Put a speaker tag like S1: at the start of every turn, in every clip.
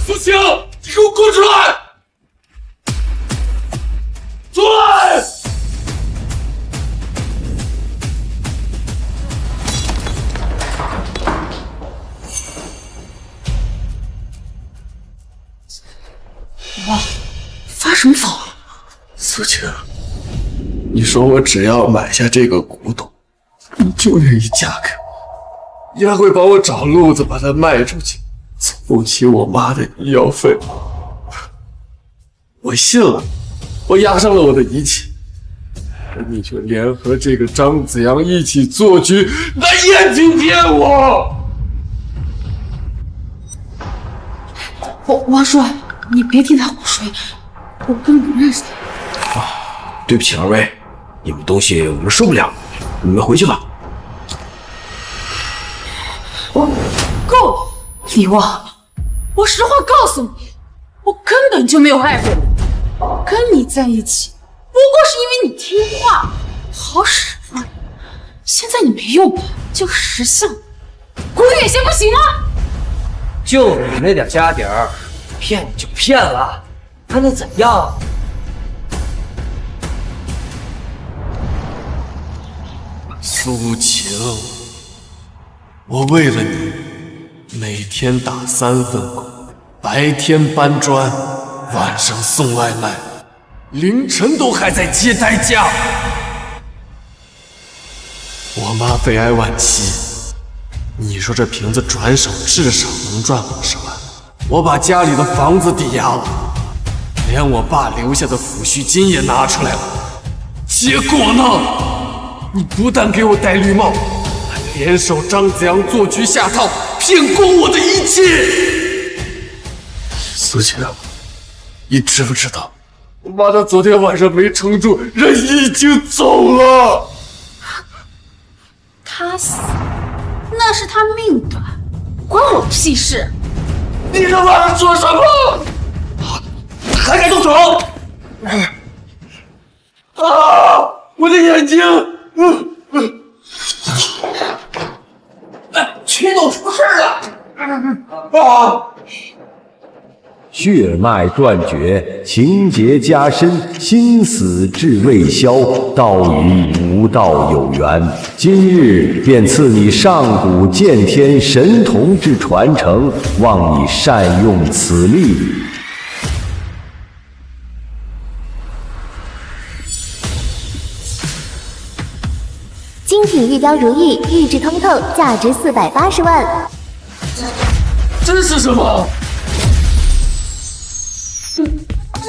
S1: 苏晴，你给我滚出来！出来！
S2: 哇，发什么疯啊？
S1: 苏晴，你说我只要买下这个古董，你就愿意嫁给我，你还会帮我找路子把它卖出去，凑齐我妈的医药费。我信了，我押上了我的一切，你就联合这个张子阳一起做局，拿眼睛骗我！
S2: 王叔，你别听他胡说，我根本不认识他。
S3: 对不起二位，你们东西我们收不了，你们回去吧。
S2: 够了，李旺，我实话告诉你，我根本就没有爱过你，跟你在一起不过是因为你听话，好使唤。现在你没用，就识相，滚远些不行吗？
S4: 就你那点家底儿，骗你就骗了，还能怎样？
S1: 苏晴，我为了你，每天打3份工，白天搬砖，晚上送外卖，凌晨都还在接代驾。我妈肺癌晚期，你说这瓶子转手至少能赚50万，我把家里的房子抵押了，连我爸留下的抚恤金也拿出来了，结果呢？你不但给我戴绿帽，还联手张子阳做局下套，骗光我的一切。苏晴，你知不知道，我妈她昨天晚上没撑住，人已经走了。
S2: 他死，那是他命短，关我屁事！
S1: 你他妈是做什么？
S4: 还敢动手！
S1: 啊！我的眼睛！
S4: 曲总出事了！
S1: 啊！
S5: 血脉断绝，情节加深，心死志未消，道与无道有缘。今日便赐你上古剑天神童之传承，望你善用此力。
S6: 精品玉雕如意，玉质通透，价值480万。
S1: 这是什么？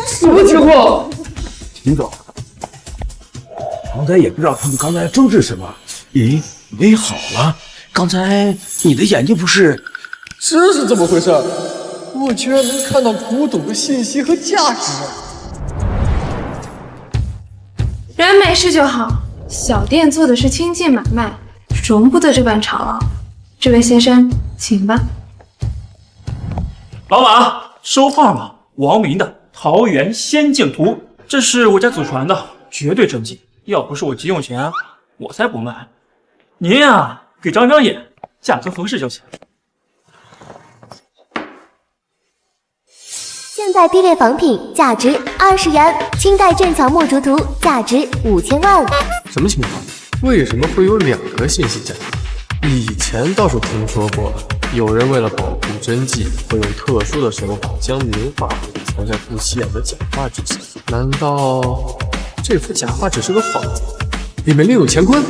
S1: 什么情况？
S3: 秦总，刚才也不知道他们刚才争执什么。咦，你好了？刚才你的眼睛不是……
S1: 这是怎么回事？我居然能看到古董的信息和价值。
S7: 人没事就好。小店做的是清净买卖，容不得这般吵闹。这位先生，请吧。
S8: 老板，收画吧，王明的《桃园仙境图》，这是我家祖传的，绝对真迹。要不是我急用钱，我才不卖。您呀，给长长眼，价格合适就行。
S6: 现在低劣仿品价值20元，清代镇草木竹图价值5000万。
S1: 什么情况？为什么会有2个信息站？以前倒是听说过，有人为了保护真迹，会用特殊的手法将名画藏在不起眼的假画之下。难道这幅假画只是个幌子，里面另有乾坤？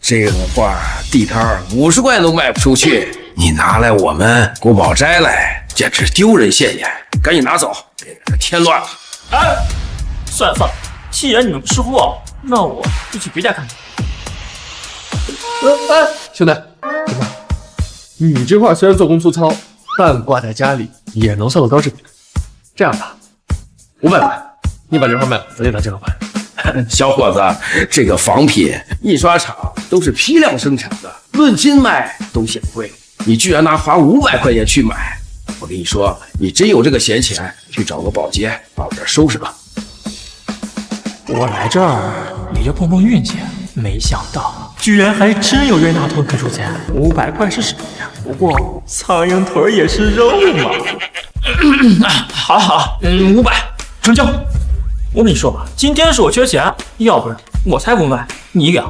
S3: 这个画地摊50块都卖不出去，你拿来我们国宝斋来，简直丢人现眼！赶紧拿走，别给他添乱了。
S8: 哎，算了算了，既然你们不识货，那我就去别家看看。
S1: 兄弟，怎么？你这画虽然做工粗糙，但挂在家里也能算个高制品。这样吧，500块，你把这画卖了，咱就拿这个还。
S3: 小伙子，这个仿品印刷厂都是批量生产的，论斤卖都嫌贵，你居然花500块钱去买，我跟你说，你真有这个闲钱，去找个保洁把我这收拾了。
S8: 我来这儿也就碰碰运气，没想到居然还真有冤大头肯出钱，500块是什么呀？不过苍蝇腿也是肉嘛。好好，500成交。我跟你说吧，今天是我缺钱，要不然我才不卖。你俩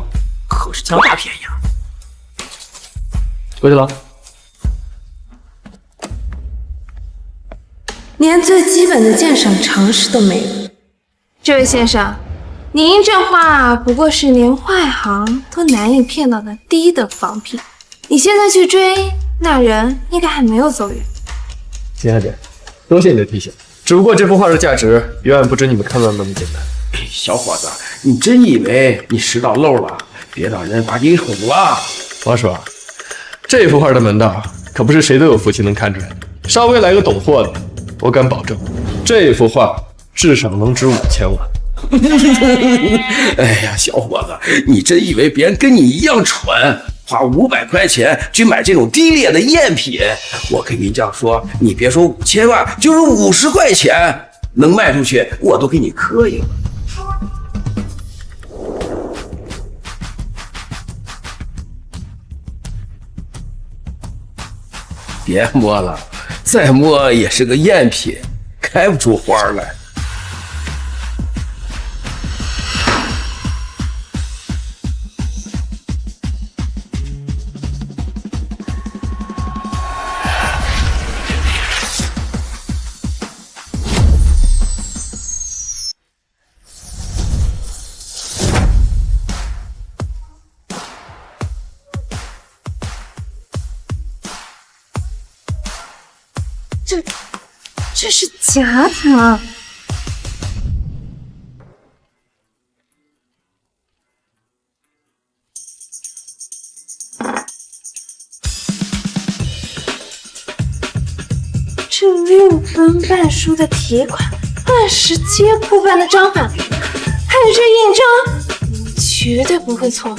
S8: 可是抢大便宜啊！
S1: 过去了。
S7: 连最基本的鉴赏常识都没有。这位先生，您这话不过是连外行都难以骗到的低等仿品。你现在去追，那人应该还没有走远。
S1: 亲爱的，多谢你的提醒。只不过这幅画的价值远远不止你们看到的那么简单。
S3: 小伙子，你真以为你识到漏了，别让人把你哄了。
S1: 王叔，这幅画的门道可不是谁都有福气能看出来的。稍微来个懂货的，我敢保证，这幅画至少能值5000万。
S3: 哎呀，小伙子，你真以为别人跟你一样蠢，花500块钱去买这种低劣的赝品？我跟你这样说，你别说5000万，就是50块钱能卖出去，我都给你磕一个。别摸了，再摸也是个赝品，开不出花来。
S7: 这是假糖。这6分半书的题款，20阶铺般的章法，还有这印章，绝对不会错。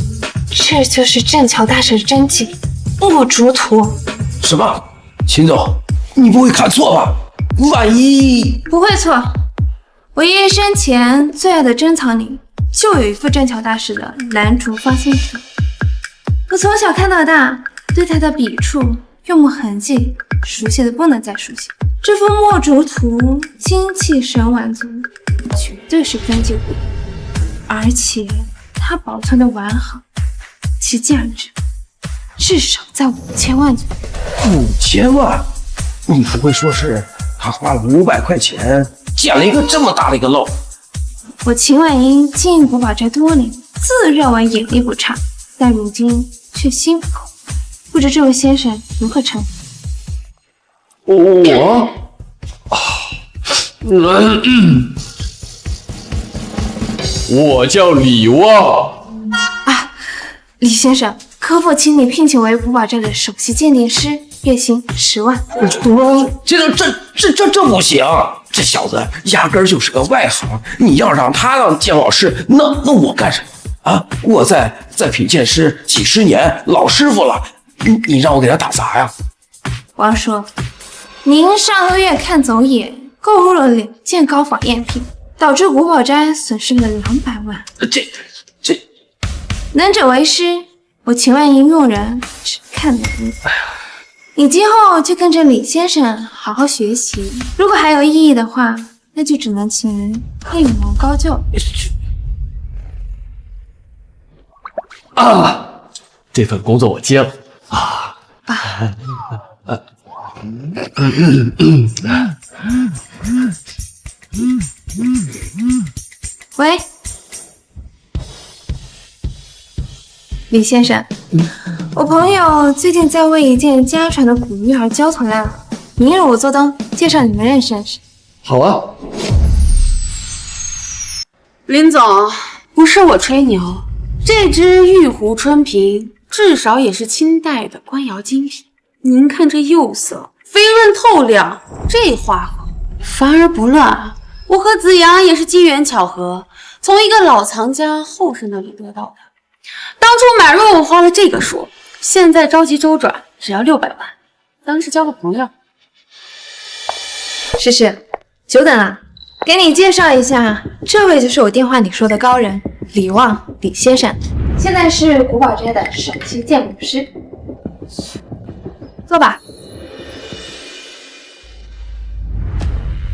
S7: 这就是镇桥大师的真迹《墨竹图》。
S3: 什么？秦总，你不会看错吧？万一……
S7: 不会错，我爷爷生前最爱的珍藏里就有一幅镇桥大师的兰竹方心图。我从小看到大，对他的笔触、用墨痕迹熟悉的不能再熟悉。这幅墨竹图精气神完足，绝对是根基无疑，而且它保存的完好，其价值至少在5000万左右。
S3: 5000万？你不会说是他花了500块钱建了一个这么大的一个漏？
S7: 我秦婉英经营古堡寨多年，自认为眼力不差，但如今却心不口，不知这位先生如何称呼？
S1: 我叫李旺。
S7: 李先生，可否请你聘请为古堡寨的首席鉴定师，月薪10万？
S3: 这不行！这小子压根儿就是个外行，你要让他当鉴宝师，那我干什么啊？我在品鉴师几十年，老师傅了，你让我给他打杂呀？
S7: 王叔，您上个月看走眼，购入了2件高仿赝品，导致古堡斋损失了200万。
S3: 这
S7: 能者为师，我秦万英用人只看能力。你今后就跟着李先生好好学习，如果还有异议的话，那就只能请人另谋高就。
S1: 这份工作我接了。
S7: 喂，李先生，我朋友最近在为一件家传的古玉而焦头烂额，明日我做灯，介绍你们认识认识。
S1: 好啊。
S2: 林总，不是我吹牛，这只玉壶春瓶至少也是清代的官窑精品。您看这釉色，飞润透亮，这花盒繁而不乱。我和子阳也是机缘巧合，从一个老藏家后生那里得到的。当初买入我花了这个数，现在着急周转，只要600万，当是交个朋友。
S7: 诗诗，久等了，给你介绍一下，这位就是我电话里说的高人李旺，李先生，现在是古堡斋的首席鉴宝师，坐吧。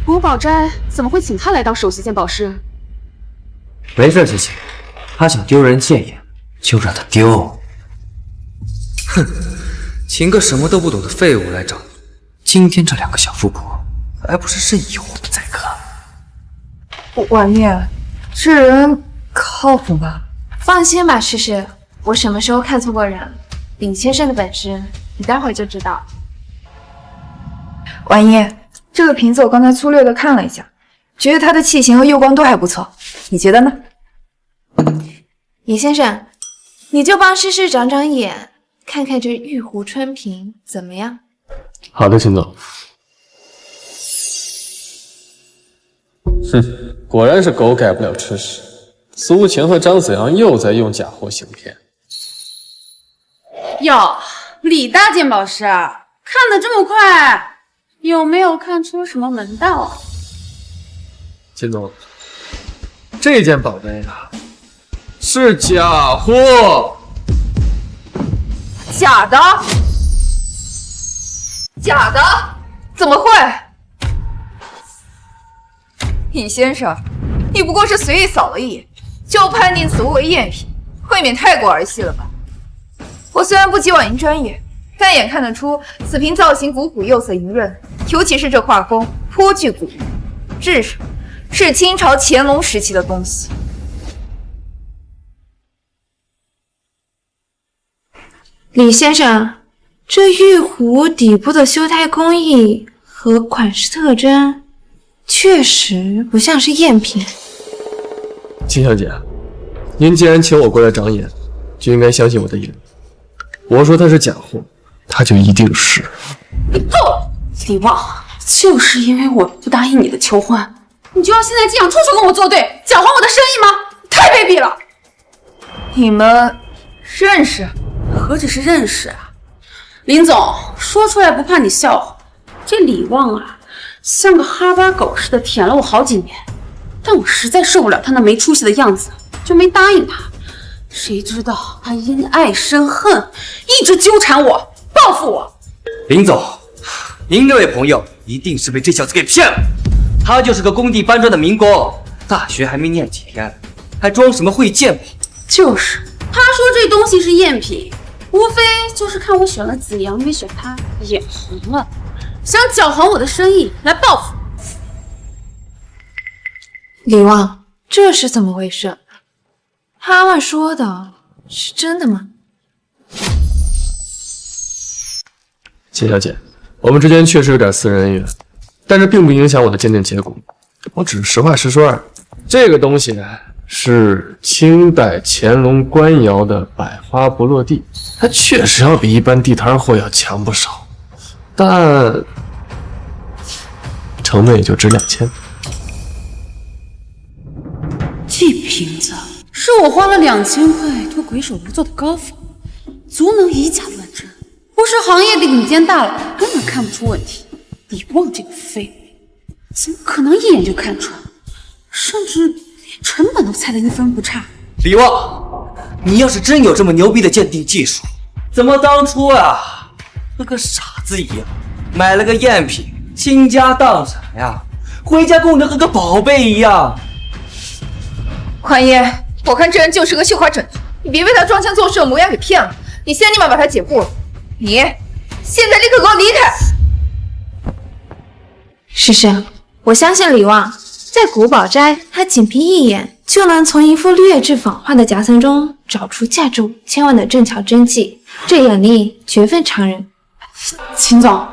S2: 古堡斋怎么会请他来当首席鉴宝师？
S4: 没事，姐姐，他想丢人现眼，就让他丢。哼，请个什么都不懂的废物来找你，今天这2个小富婆还不是任由我们宰割？
S9: 婉念，这人靠谱吗？
S7: 放心吧，诗诗，我什么时候看错过人？林先生的本事，你待会儿就知道。
S9: 婉念，这个瓶子我刚才粗略的看了一下，觉得它的器型和釉光都还不错，你觉得呢？
S7: 李先生，你就帮诗诗长长眼，看看这玉壶春瓶怎么样？
S1: 好的，秦总。哼，果然是狗改不了吃屎。苏晴和张子阳又在用假货行骗。
S2: 哟，李大鉴宝师，看得这么快，有没有看出什么门道啊？
S1: 秦总，这件宝贝啊，是假货。
S9: 假的？假的？怎么会？尹先生，你不过是随意扫了一眼，就判定此物为赝品，未免太过儿戏了吧？我虽然不及婉莹专业，但也看得出此瓶造型古朴，釉色莹润，尤其是这画工颇具古韵，至少是清朝乾隆时期的东西。
S7: 李先生，这玉壶底部的修胎工艺和款式特征确实不像是赝品。
S1: 秦小姐，您既然请我过来长眼，就应该相信我的眼。我说它是假货，它就一定是。
S2: 你够了，李旺！就是因为我不答应你的求婚，你就要现在这样处处跟我作对，搅黄我的生意吗？太卑鄙了！
S9: 你们认识？
S2: 何止是认识啊！林总，说出来不怕你笑话，这李旺啊，像个哈巴狗似的舔了我好几年，但我实在受不了他那没出息的样子，就没答应他。谁知道他因爱生恨，一直纠缠我，报复我。
S4: 林总，您这位朋友一定是被这小子给骗了。他就是个工地搬砖的民工，大学还没念几天，还装什么会鉴宝？
S2: 就是，他说这东西是赝品，无非就是看我选了子阳没选他，眼红了，想搅黄我的生意来报复。
S7: 李旺，这是怎么回事？他们说的是真的吗？
S1: 秦小姐，我们之间确实有点私人恩怨，但是并不影响我的鉴定结果。我只是实话实说而已。这个东西是清代乾隆官窑的百花不落地，它确实要比一般地摊货要强不少，但成本也就值2000。
S2: 这瓶子是我花了2000块托鬼手炉做的高仿，足能以假乱真，不是行业的顶尖大佬根本看不出问题。李旺这个废物，怎么可能一眼就看穿？甚至连成本都猜得一分不差。
S4: 李旺，你要是真有这么牛逼的鉴定技术，怎么当初啊和个傻子一样，买了个赝品，倾家荡产呀，回家供着和个宝贝一样？
S9: 宽爷，我看这人就是个绣花枕头，你别被他装腔作势的模样给骗了。你先立马把他解雇了，你现在立刻给我离开！
S7: 诗诗，我相信李旺，在古堡斋，他仅凭一眼就能从一幅劣质仿画的夹层中找出价值5000万的正巧真迹，这眼力绝非常人。
S2: 秦总，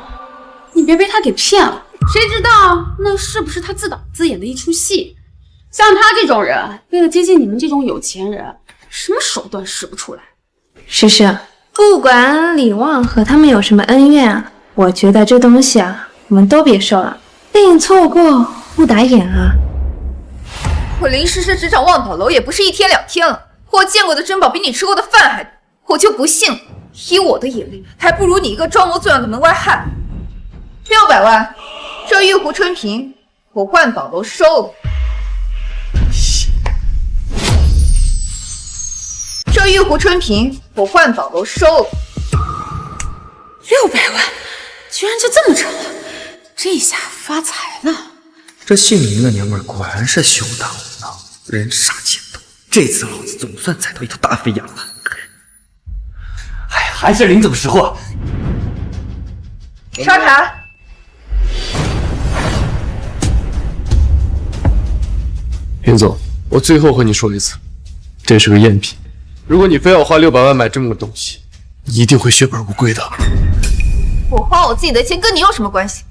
S2: 你别被他给骗了，谁知道那是不是他自导自演的一出戏？像他这种人，为了接近你们这种有钱人，什么手段使不出来？
S7: 诗诗，不管李旺和他们有什么恩怨啊，我觉得这东西啊，我们都别收了，宁错过不打眼啊。
S9: 我林诗诗执掌望岛楼也不是1天2天了，我见过的珍宝比你吃过的饭还多，我就不信了，以我的眼力，还不如你一个装模作样的门外汉。600万，这玉壶春瓶，我万岛楼收了。这这玉壶春瓶我万宝楼收了。
S2: 600万，居然就这么成了，这下发财了。
S4: 这姓林的娘们儿果然是胸大无脑，人傻钱多。这次老子总算踩到一头大肥羊了。哎，还是林总识货。
S9: 沙茶，
S1: 林总，我最后和你说一次，这是个赝品。如果你非要花600万买这么个东西，你一定会血本无归的。
S9: 我花我自己的钱跟你有什么关系？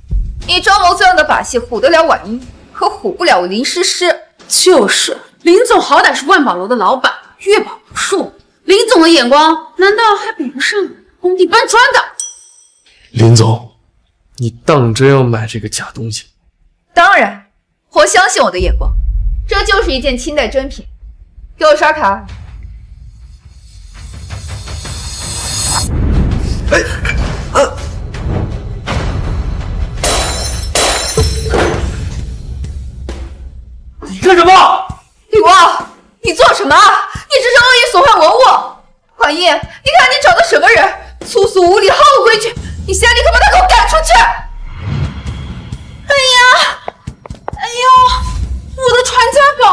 S9: 你张谋这样的把戏唬得了婉一，可唬不了我林诗诗。
S2: 就是，林总好歹是万宝楼的老板，月保无数。林总的眼光难道还比不上工地搬砖的？
S1: 林总，你当真要买这个假东西？
S9: 当然，我相信我的眼光，这就是一件清代真品。给我刷卡。
S8: 你干什么？
S9: 李王，你做什么？你这是恶意损坏文物！婉一，你看你找的什么人？粗俗无礼，毫无规矩！你现在立刻把他给我赶出去！
S2: 哎呦，我的传家宝！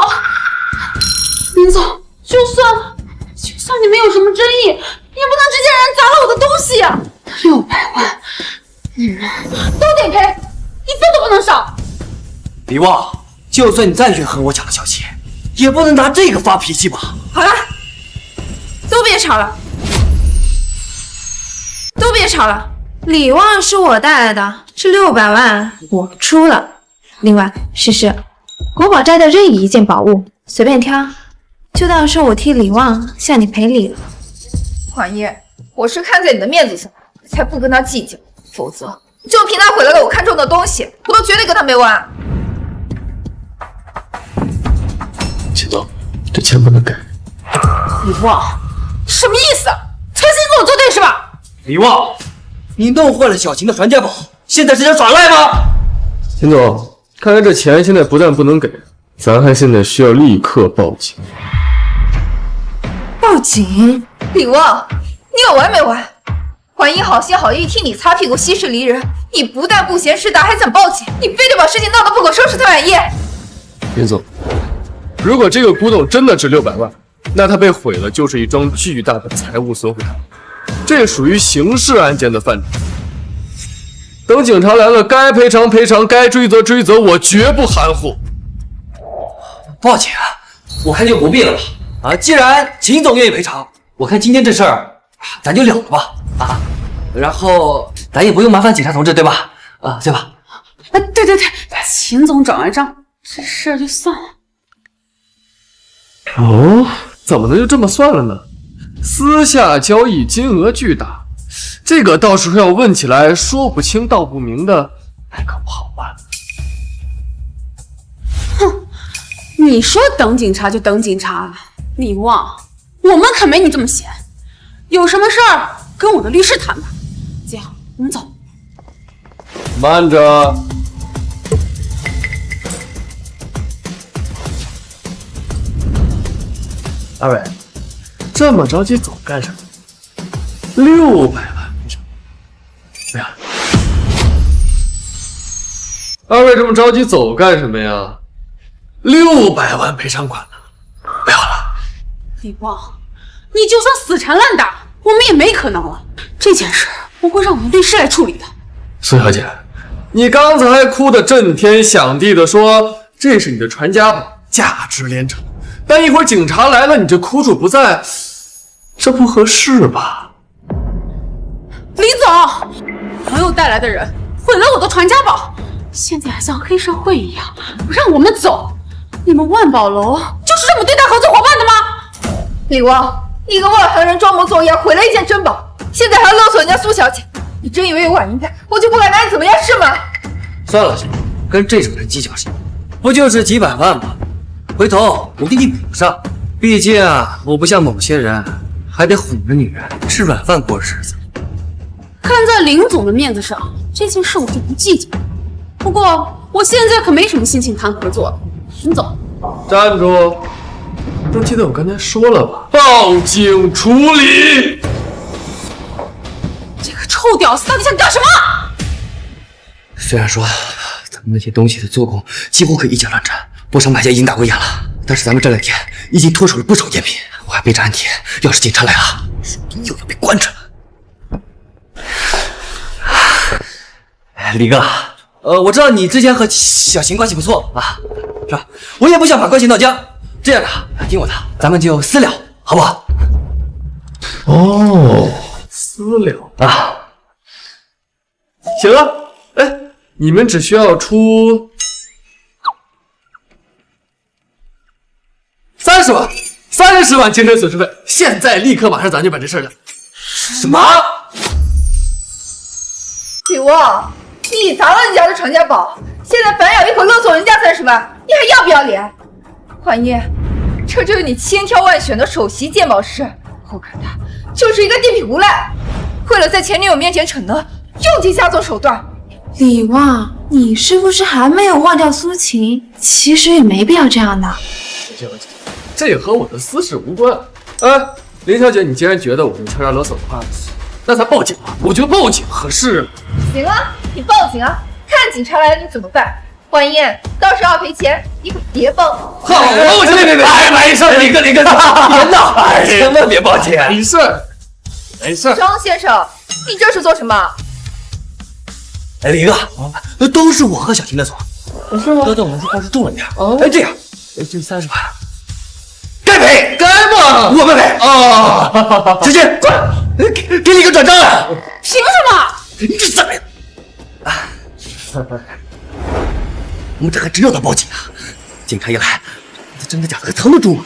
S2: 林总，就算你们有什么争议，也不能直接让人砸了我的东西呀！600万，你们都得赔，一分都不能少！
S4: 李旺，就算你再去和我抢小钱，也不能拿这个发脾气吧？
S7: 好了，都别吵了，都别吵了。礼望是我带来的，这600万我出了。另外，诗诗，国宝斋的任意一件宝物随便挑，就当是我替李旺向你赔礼了。
S9: 婉一，我是看在你的面子上，才不跟他计较，否则就凭他毁了我看中的东西，我都绝对跟他没完。
S1: 秦总，这钱不能给。
S2: 李旺，什么意思？存心跟我作对是吧？
S4: 李旺，你弄坏了小琴的传家宝，现在是想耍赖吗？
S1: 秦总，看来这钱现在不但不能给，咱还现在需要立刻报警。
S7: 报警？
S9: 李旺，你有完没完？婉一好心好意替你擦屁股息事离人，你不但不嫌事大，还想报警，你非得把事情闹得不可收拾才满意。
S1: 林总，如果这个古董真的值600万，那它被毁了就是一桩巨大的财务损毁案，这属于刑事案件的范畴。等警察来了，该赔偿赔偿，该追责追责，我绝不含糊。
S4: 报警啊！我看就不必了吧。啊，既然秦总愿意赔偿，我看今天这事儿咱就了了吧。啊，然后咱也不用麻烦警察同志，对吧？啊，对吧？
S2: 对，秦总找完账，这事儿就算了。
S1: 哦，怎么能就这么算了呢？私下交易金额巨大，这个到时候要问起来说不清道不明的，那可不好办。
S2: 哼，你说等警察就等警察，李旺，我们可没你这么闲。有什么事儿跟我的律师谈吧。这样，我们走。
S1: 慢着。二位，这么着急走干什么？600万赔偿，不要了。二位这么着急走干什么呀？600万赔偿款呢？不要了。
S2: 李旺，你就算死缠烂打，我们也没可能了。这件事我会让我们律师来处理的。
S1: 苏小姐，你刚才哭得震天响地的说这是你的传家宝，价值连城。但一会儿警察来了，你这哭处不在，这不合适吧？
S2: 林总，朋友带来的人毁了我的传家宝，现在还像黑社会一样不让我们走。你们万宝楼就是这么对待合作伙伴的吗？
S9: 李旺，你个外行人装模作样毁了一件珍宝，现在还勒索人家苏小姐，你真以为有婉莹在，我就不敢拿你怎么样是吗？
S4: 算了，跟这种人计较什么？不就是几百万吗？回头我给你补上。毕竟我不像某些人，还得哄着女人吃软饭过日子。
S2: 看在林总的面子上，这件事我就不计较。不过我现在可没什么心情谈合作了。林总，
S1: 站住！都记得我刚才说了吧？报警处理！
S2: 这个臭屌丝到底想干什么？
S4: 虽然说咱们那些东西的做工几乎可以一甲乱战，不少买家已经打过眼了，但是咱们这2天已经脱手了不少赝品，我还背着暗铁，要是警察来了，说不定又要被关着了。李哥，我知道你之前和小邢关系不错啊，是吧？我也不想把关系闹僵，这样的，听我的，咱们就私了，好不好？
S1: 哦，私了
S4: 啊，
S1: 行啊，哎，你们只需要出30万，30万精神损失费，现在立刻马上咱就把这事儿了。
S4: 什么？
S9: 李旺，你砸了人家的传家宝，现在反咬一口勒索人家30万，你还要不要脸？环叶，这就是你千挑万选的首席鉴宝师，我看他就是一个地痞无赖，为了在前女友面前逞能，用尽下作手段。
S7: 李旺，你是不是还没有忘掉苏晴？其实也没必要这样的。
S1: 这也和我的私事无关。哎，林小姐，你既然觉得我们敲诈勒索的话，那咱报警吧。我觉得报警合适。
S9: 行啊，你报警啊，看警察来了你怎么办？欢燕，到时候要赔钱，你可别报。
S1: 好，报警！别，
S4: 没事，李哥，别闹，千万别报警。
S1: 没事，没事。
S9: 张先生，你这是做什么？
S4: 哎，李哥，都是我和小婷的错，
S1: 是吗？
S4: 刚才我们说话是重了点。
S1: 哦，
S4: 哎，这样，这30万，该赔，
S1: 该吗？
S4: 我们赔
S1: 啊！
S4: 直接滚，给你个转账啊！
S2: 凭什么？
S4: 你这怎么样？啊！我们这还真让他报警啊！警察一来，这真的假的还藏得住吗？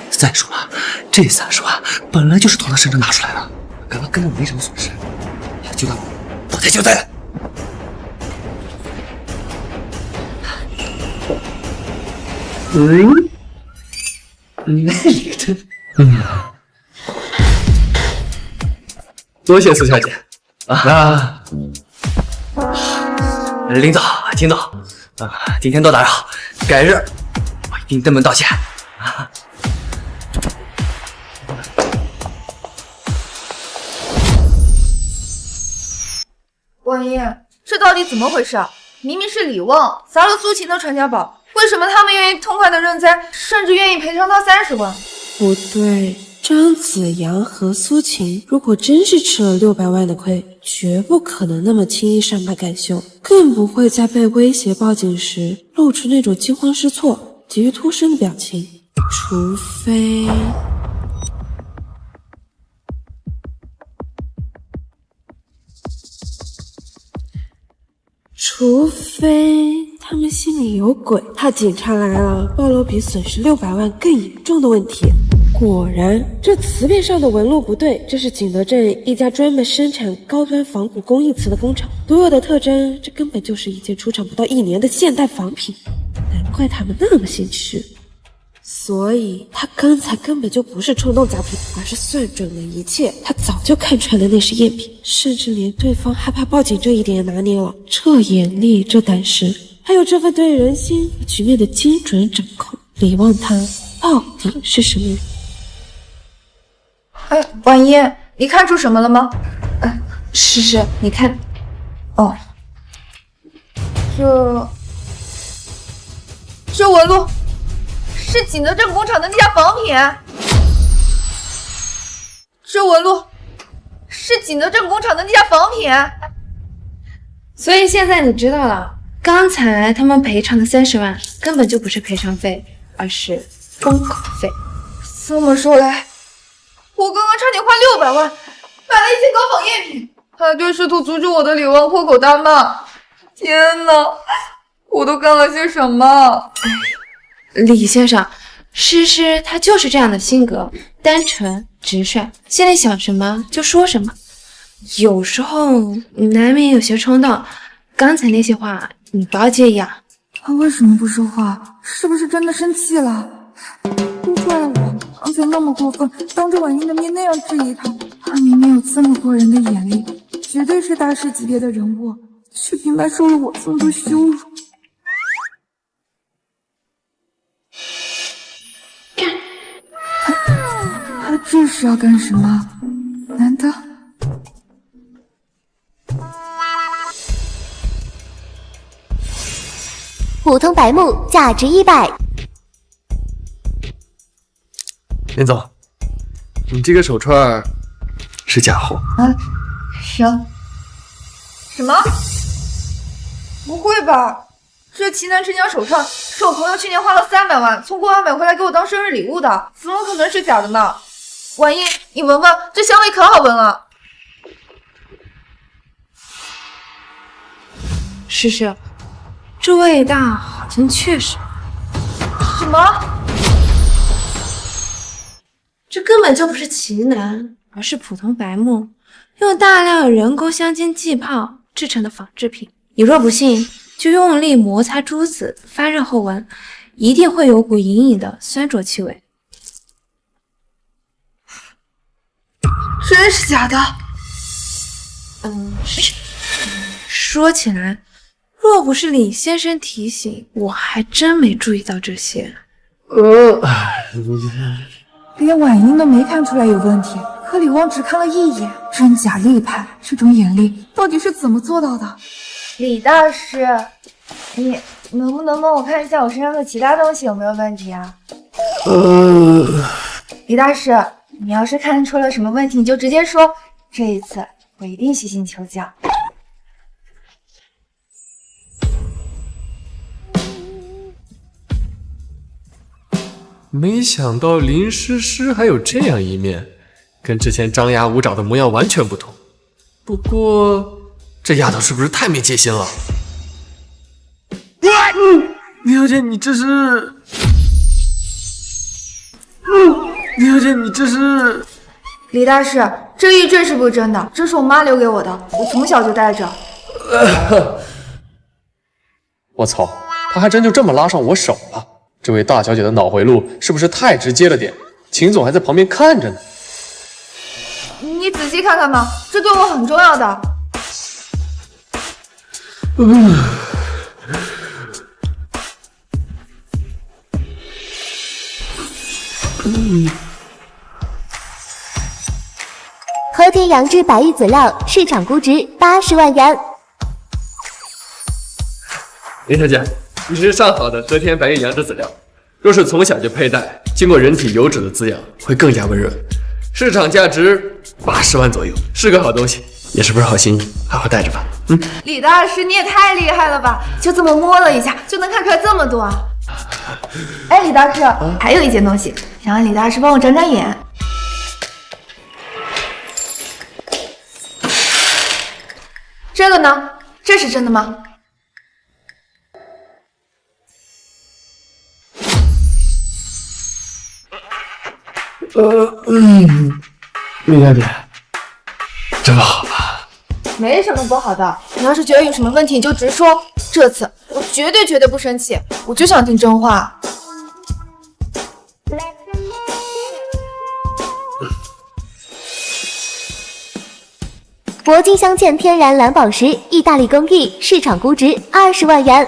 S4: 再说了，这30万本来就是从他身上拿出来的，刚刚跟着没什么损失，就当讨债交代了。
S1: 多谢苏小姐
S4: 啊！林总、秦总，今天多打扰，改日我一定登门道歉啊！
S9: 万燕，这到底怎么回事啊？明明是李旺砸了苏晴的传家宝，为什么他们愿意痛快的认栽，甚至愿意赔偿他30万？
S10: 不对，张子阳和苏晴如果真是吃了600万的亏，绝不可能那么轻易善罢甘休，更不会在被威胁报警时露出那种惊慌失措、急于脱身的表情，除非他们心里有鬼，怕警察来了暴露比损失600万更严重的问题。果然，这瓷片上的纹路不对，这是景德镇一家专门生产高端仿古工艺瓷的工厂，独有的特征，这根本就是一件出厂不到1年的现代仿品，难怪他们那么心虚。所以他刚才根本就不是冲动砸瓶，而是算准了一切。他早就看穿了那是赝品，甚至连对方害怕报警这一点也拿捏了。这眼力，这胆识，还有这份对人心和局面的精准掌控，李旺他到底是什么人？
S9: 哎，婉燕，你看出什么了吗？
S7: 是，你看，
S9: 哦，这纹路是景德镇工厂的那家仿品，这纹路是景德镇工厂的那家仿品。
S7: 所以现在你知道了，刚才他们赔偿的30万根本就不是赔偿费，而是封口费。
S9: 这么说来，我刚刚差点花600万买了一件高仿赝品，还对试图阻止我的李旺破口大骂。天哪，我都干了些什么？
S7: 李先生，诗诗她就是这样的性格，单纯直率，心里想什么就说什么，有时候难免有些冲动。刚才那些话你不要介意啊。
S11: 他为什么不说话？是不是真的生气了？都怪我刚才那么过分，当着婉英的面那样质疑他。他明明有这么过人的眼力，绝对是大师级别的人物，却平白受了我这么多羞辱。是要干什么？难道……
S6: 普通白木价值100。
S1: 林总，你这个手串是假货。
S9: 什么？不会吧？这奇楠真枪手串是我朋友去年花了300万从国外买回来给我当生日礼物的，怎么可能是假的呢？婉英，你闻闻，这香味可好闻了。
S7: 诗诗，这味道好像确实……
S9: 什么？
S7: 这根本就不是奇楠，而是普通白木，用大量人工香精气泡制成的仿制品。你若不信，就用力摩擦珠子，发热后闻，一定会有股隐隐的酸浊气味。
S9: 真是假的？
S7: 说起来，若不是李先生提醒，我还真没注意到这些。
S11: 连婉英都没看出来有问题，可李旺只看了一眼，真假立判，这种眼力到底是怎么做到的？
S9: 李大师，你能不能帮我看一下我身上的其他东西有没有问题啊？李大师，你要是看出了什么问题，你就直接说，这一次我一定虚心求教。
S1: 没想到林诗诗还有这样一面，跟之前张牙舞爪的模样完全不同。不过这丫头是不是太没戒心了？李小姐，你这是……李小姐，你这是……
S9: 李大师，这玉坠是不是真的？这是我妈留给我的，我从小就戴着。
S1: 我操，她还真就这么拉上我手了。这位大小姐的脑回路是不是太直接了点？秦总还在旁边看着呢。
S9: 你仔细看看吧，这对我很重要的。
S6: 和田洋之白玉籽料市场估值80万元。
S1: 林小姐，你是上好的和田白玉杨枝籽料，若是从小就佩戴，经过人体油脂的滋养，会更加温润。市场价值80万左右，是个好东西，也是份好心意，好好带着吧。
S9: 李大师，你也太厉害了吧！就这么摸了一下，就能看出来这么多啊！哎，李大师，还有一件东西，想让李大师帮我长长眼。这个呢？这是真的吗？
S1: 林小姐，这么好吧？
S9: 没什么不好的，你要是觉得有什么问题，你就直说。这次我绝对不生气，我就想听真话。
S6: 铂金镶嵌天然蓝宝石，意大利工艺，市场估值20万元。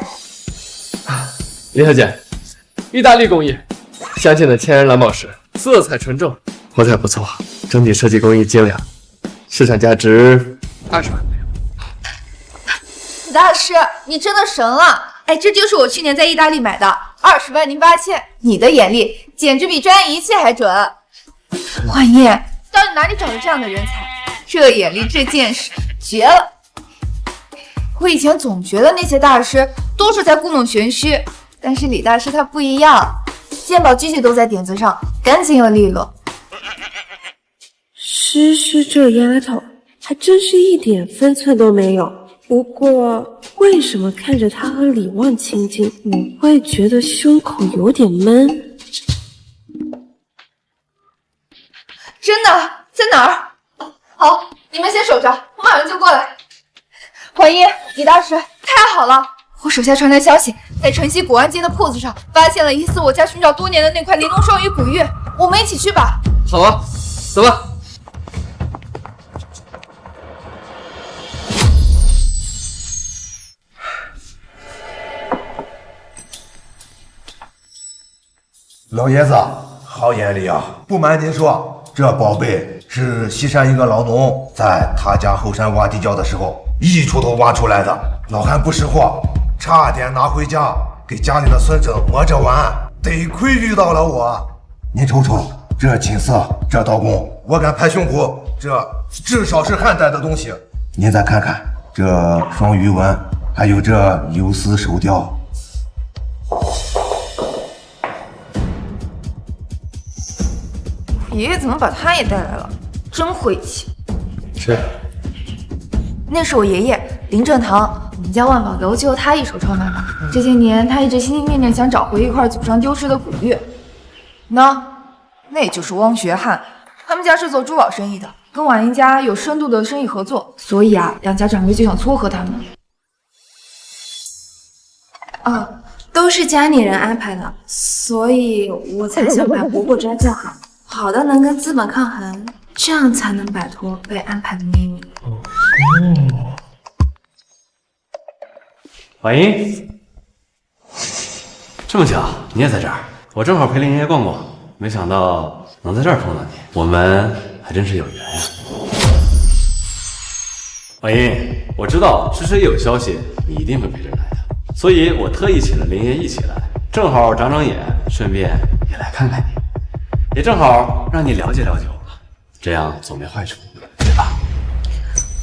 S1: 林小姐，意大利工艺镶嵌的天然蓝宝石，色彩纯正，火彩不错，整体设计工艺精良，市场价值20万。
S9: 李大师，你真的神了！哎，这就是我去年在意大利买的，20万零8千。你的眼力简直比专业仪器还准。幻夜，到底哪里找的这样的人才？这眼力，这见识，绝了！我以前总觉得那些大师都是在故弄玄虚，但是李大师他不一样，鉴宝句句都在点子上，干净又利落。
S10: 诗诗这丫头还真是一点分寸都没有。不过，为什么看着她和李旺亲近，我会觉得胸口有点闷？
S9: 真的？在哪儿？好，你们先守着，我马上就过来。环一，李大师，太好了！我手下传来消息，在城西古玩街的铺子上发现了疑似我家寻找多年的那块玲珑双鱼古玉，我们一起去吧。
S1: 好啊，走吧。
S12: 老爷子，好眼力啊！不瞒您说，这这宝贝是西山一个老农在他家后山挖地窖的时候一锄头挖出来的。老汉不识货，差点拿回家给家里的孙子磨着玩，得亏遇到了我。您瞅瞅这景色，这刀工，我敢拍胸脯，这至少是汉代的东西。您再看看这双鱼纹，还有这游丝手雕。
S9: 爷爷怎么把他也带来了？真晦气。
S4: 是，
S9: 那是我爷爷林正堂，我们家万宝楼就由他一手创办的。这些年，他一直心心念念想找回一块祖上丢失的古玉。那就是汪学汉，他们家是做珠宝生意的，跟婉英家有深度的生意合作，所以两家长辈就想撮合他们。
S7: 都是家里人安排的，所以我才想把伯伯摘正好，好的能跟资本抗衡，这样才能摆脱被安排的命运。
S1: 婉英，这么巧你也在这儿，我正好陪林爷逛逛，没想到能在这儿碰到你，我们还真是有缘呀。婉英，我知道迟迟有消息，你一定会陪着来的，所以我特意请了林爷一起来，正好长长眼，顺便也来看看你，也正好让你了解了解我，这样总没坏处，对吧？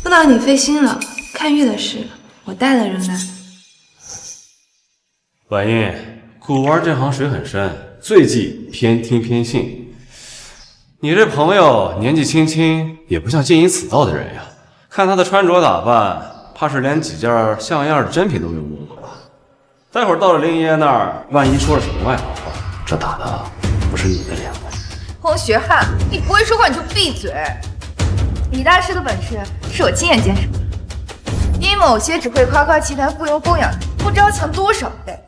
S7: 不劳你费心了，看玉的事我带了人来。
S1: 婉英，古玩这行水很深，最忌偏听偏信。你这朋友年纪轻轻，也不像经营此道的人呀。看他的穿着打扮，怕是连几件像样的珍品都没有摸过吧？待会儿到了林爷爷那儿，万一说了什么外行话，这打的不是你的脸吗？
S9: 汪学汉，你不会说话你就闭嘴。李大师的本事是我亲眼见识的，比某些只会夸夸其谈、附庸风雅的不知道强多少倍。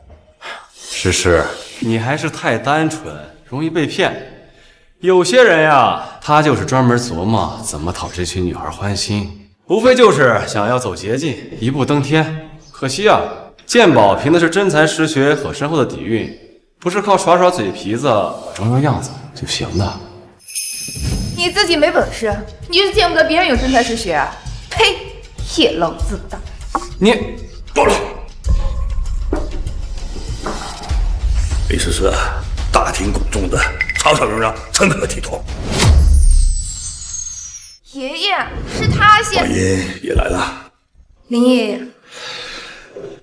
S1: 诗诗，你还是太单纯，容易被骗。有些人呀，他就是专门琢磨怎么讨这群女孩欢心，无非就是想要走捷径，一步登天。可惜啊，鉴宝凭的是真才实学和深厚的底蕴，不是靠耍耍嘴皮子、装装样子就行的。
S9: 你自己没本事，你就是见不得别人有真才实学啊！呸，夜郎自大。
S1: 你
S13: 够了！李诗诗，大庭广众的，吵吵嚷嚷，成何体统？
S9: 爷爷，是他先。
S13: 婉英也来了。
S7: 林爷爷，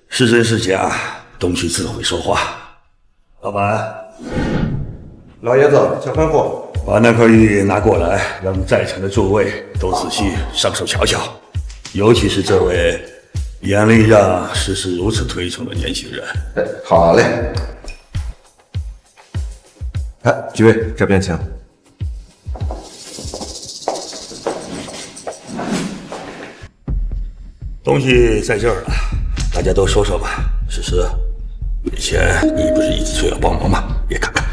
S13: 是真是假，东西自会说话。老板，
S12: 老爷子，请吩咐。
S13: 把那块玉拿过来，让在场的诸位都仔细上手瞧瞧，尤其是这位眼力让诗诗如此推崇的年轻人。
S12: 好嘞。几位这边请。
S13: 东西在这儿了，大家都说说吧。诗诗，以前你不是一直催我帮忙吗？也看看。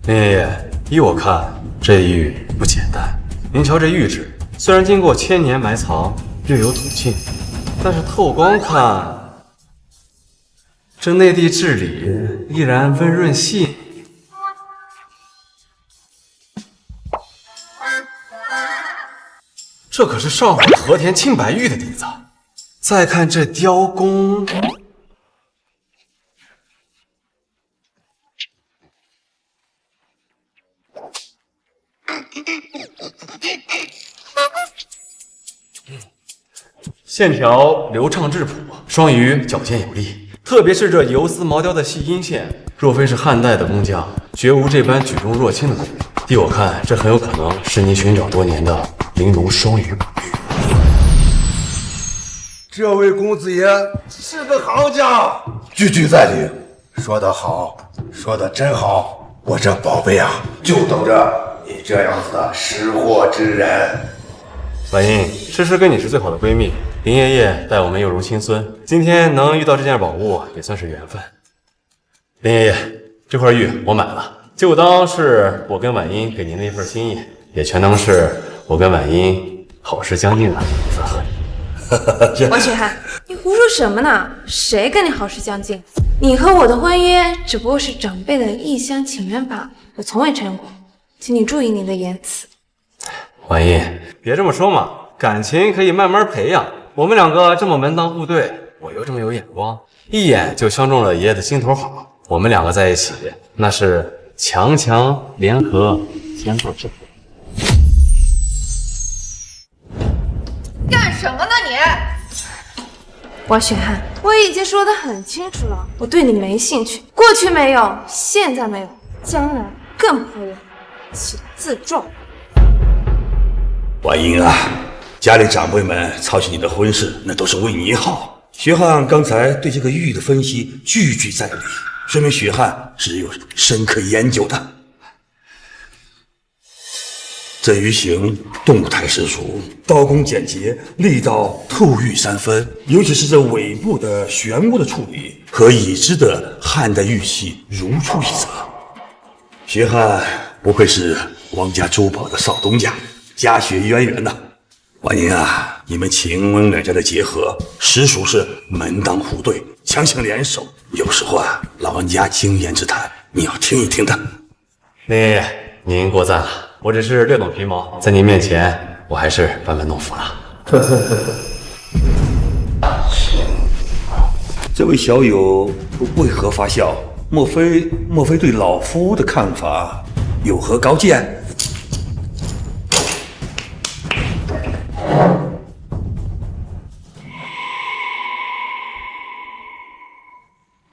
S1: 林爷爷，依我看，这玉不简单。您瞧这玉质，虽然经过千年埋藏，略有土沁，但是透光看，这内地质里依然温润细腻。这可是上古和田青白玉的底子。再看这雕工，线条流畅质朴，双鱼矫健有力，特别是这游丝毛雕的细阴线，若非是汉代的工匠，绝无这般举重若轻的功力。依我看，这很有可能是您寻找多年的玲珑双鱼古玉。
S12: 这位公子爷是个行家，句句在理，说得好，说得真好。我这宝贝啊，就等着你这样子的识货之人。
S1: 婉英，诗诗跟你是最好的闺蜜，林爷爷待我们有如亲孙，今天能遇到这件宝物也算是缘分。林爷爷，这块玉我买了，就当是我跟婉英给您的一份心意，也全当是我跟婉英
S14: 好事将近啊，子恒。
S7: 王雪涵，你胡说什么呢？谁跟你好事将近？你和我的婚约只不过是长辈的一厢情愿罢了，我从未承过，请你注意你的言辞。
S14: 婉音，别这么说嘛，感情可以慢慢培养。我们两个这么门当户对，我又这么有眼光，一眼就相中了爷爷的心头好。我们两个在一起，那是强强联合，天作之合。
S9: 干什么呢你？
S7: 王雪涵，我已经说得很清楚了，我对你没兴趣，过去没有，现在没有，将来更不会有，请自重。
S13: 婉英啊，家里长辈们操心你的婚事，那都是为你好。学汉刚才对这个玉的分析句句在理，说明学汉是有深刻研究的。这鱼形动态十足，刀工简洁，力道透玉三分，尤其是这尾部的漩涡的处理和已知的汉代玉器如出一辙。学汉不愧是王家珠宝的少东家，家学渊源呐。婉英啊，你们秦温两家的结合实属是门当户对，强强联手。有时候啊，老人家经验之谈，你要听一听的。
S14: 林爷爷，您过赞了，我只是略懂皮毛，在您面前，我还是班门弄斧了。
S13: 这位小友为何发笑？莫非对老夫的看法有何高见？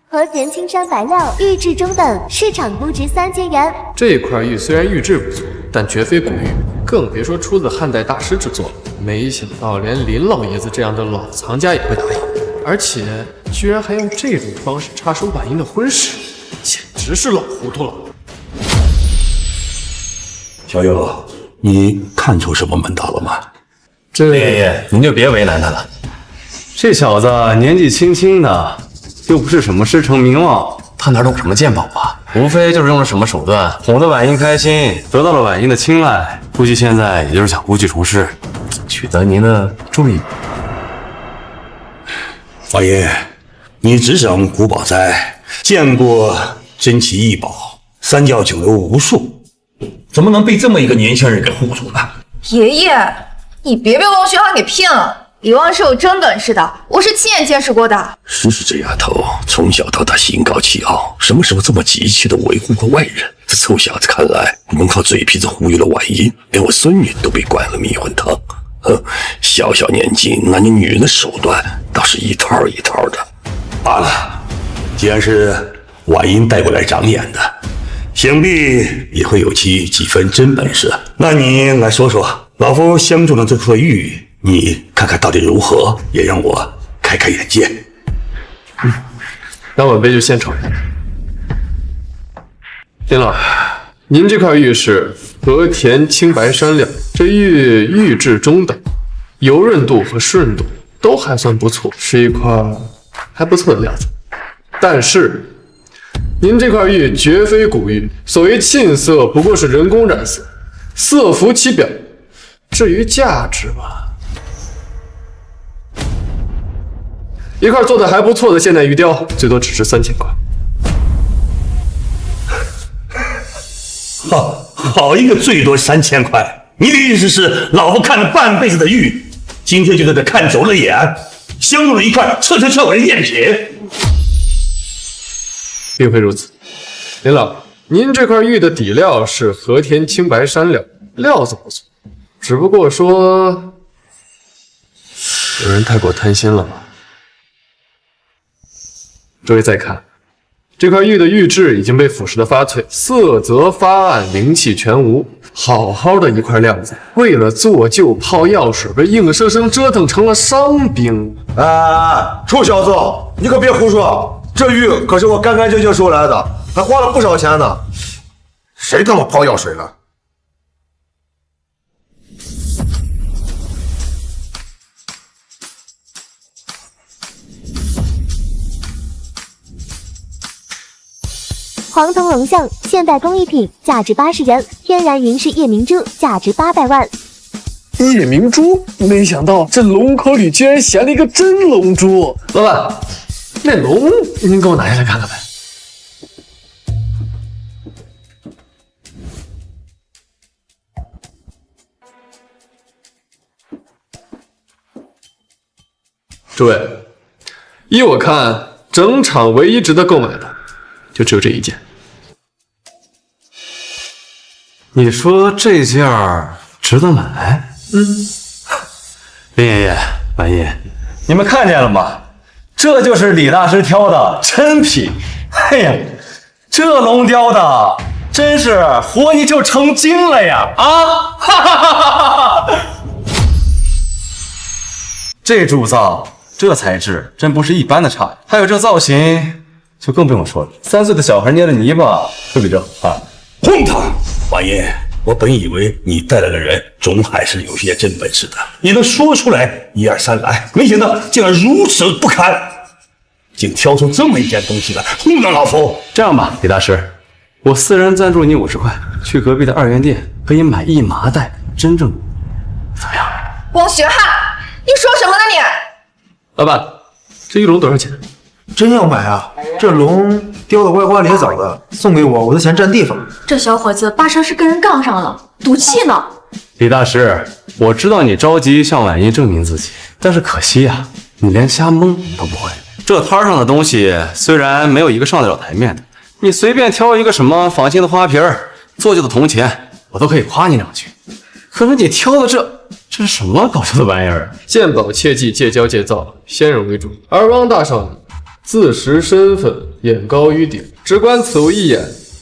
S6: 和田青山白料玉质中等，市场估值3000元。
S1: 这块玉虽然玉质不错，但绝非古玉，更别说出自汉代大师之作。没想到连林老爷子这样的老藏家也会答应，而且居然还用这种方式插手婉英的婚事，简直是老糊涂了。
S13: 小友，你看出什么门道了吗？
S14: 林爷爷，您就别为难他了。这小子年纪轻轻的，又不是什么师承名望，他哪懂什么鉴宝啊？无非就是用了什么手段哄得婉英开心，得到了婉英的青睐，估计现在也就是想故技重施，取得您的注意。
S13: 王爷，你执掌古宝斋，见过珍奇异宝，三教九流无数，怎么能被这么一个年轻人给唬住呢？
S9: 爷爷，你别被汪学涵给骗了。李旺是有真本事的，我是亲眼见识过的。
S13: 诗诗这丫头从小到大心高气傲，什么时候这么急切的维护过外人？这臭小子看来能靠嘴皮子忽悠了婉英，连我孙女都被灌了迷魂汤。小小年纪拿你女人的手段倒是一套一套的。罢了，既然是婉英带过来长眼的，想必也会有其几分真本事。那你来说说，老夫相中的这块玉，你看看到底如何，也让我开开眼界。
S1: 那晚辈就献丑。林老，您这块玉是和田青白山料，这玉质中等，油润度和湿润度都还算不错，是一块还不错的料子。但是您这块玉绝非古玉，所谓沁色不过是人工染色，色浮其表。至于价值吧，一块做的还不错的现代玉雕，最多只值3000块。
S13: 好一个最多3000块！你的意思是，老夫看了半辈子的玉，今天就在这看走了眼，相中了一块彻尾的赝品？
S1: 并非如此，林老，您这块玉的底料是和田青白山料，料子不错，只不过说有人太过贪心了吧。诸位再看，这块玉的玉质已经被腐蚀的发脆，色泽发暗，灵气全无。好好的一块料子，为了做旧泡药水，被硬生生折腾成了伤兵。
S12: 哎，臭小子，你可别胡说！这玉可是我干干净净收来的，还花了不少钱呢。谁他妈泡药水了？
S6: 黄铜龙象，现代工艺品，价值80元；天然云氏夜明珠，价值800万。
S1: 夜明珠，没想到这龙口里居然衔了一个真龙珠。
S14: 老板，那龙您给我拿下来看看呗。诸位，依我看，整场唯一值得购买的，就只有这一件。你说这件儿值得买？林爷爷、婉音，你们看见了吗？这就是李大师挑的真品。哎呀，这龙雕的真是活泥就成精了呀！啊，哈哈哈哈哈！这铸造。这材质真不是一般的差呀！还有这造型，就更不用说了。3岁的小孩捏的泥巴会比这好啊！
S13: 荒唐！婉音，我本以为你带来的人总还是有些真本事的，你能说出来1、2、3来，没想到竟然如此不堪，竟挑出这么一件东西来糊弄老夫。
S14: 这样吧，李大师，我私人赞助你50块，去隔壁的2元店可以买1麻袋真正的，怎么样？
S9: 汪学汉，你说什么呢你？
S14: 老板，这一笼多少钱？
S15: 真要买啊？这龙雕的歪瓜裂枣的，送给我都嫌占地方。
S2: 这小伙子八成是跟人杠上了，赌气呢。
S14: 李大师，我知道你着急向婉音证明自己，但是可惜呀，你连瞎蒙都不会。这摊上的东西虽然没有一个上得了台面的，你随便挑一个什么仿新的花瓶、做旧的铜钱，我都可以夸你两句。可是你挑的这是什么搞笑的玩意儿？
S16: 鉴宝切记戒骄戒躁，先人为主。而汪大少女自识身份，眼高于顶，只观此物一眼，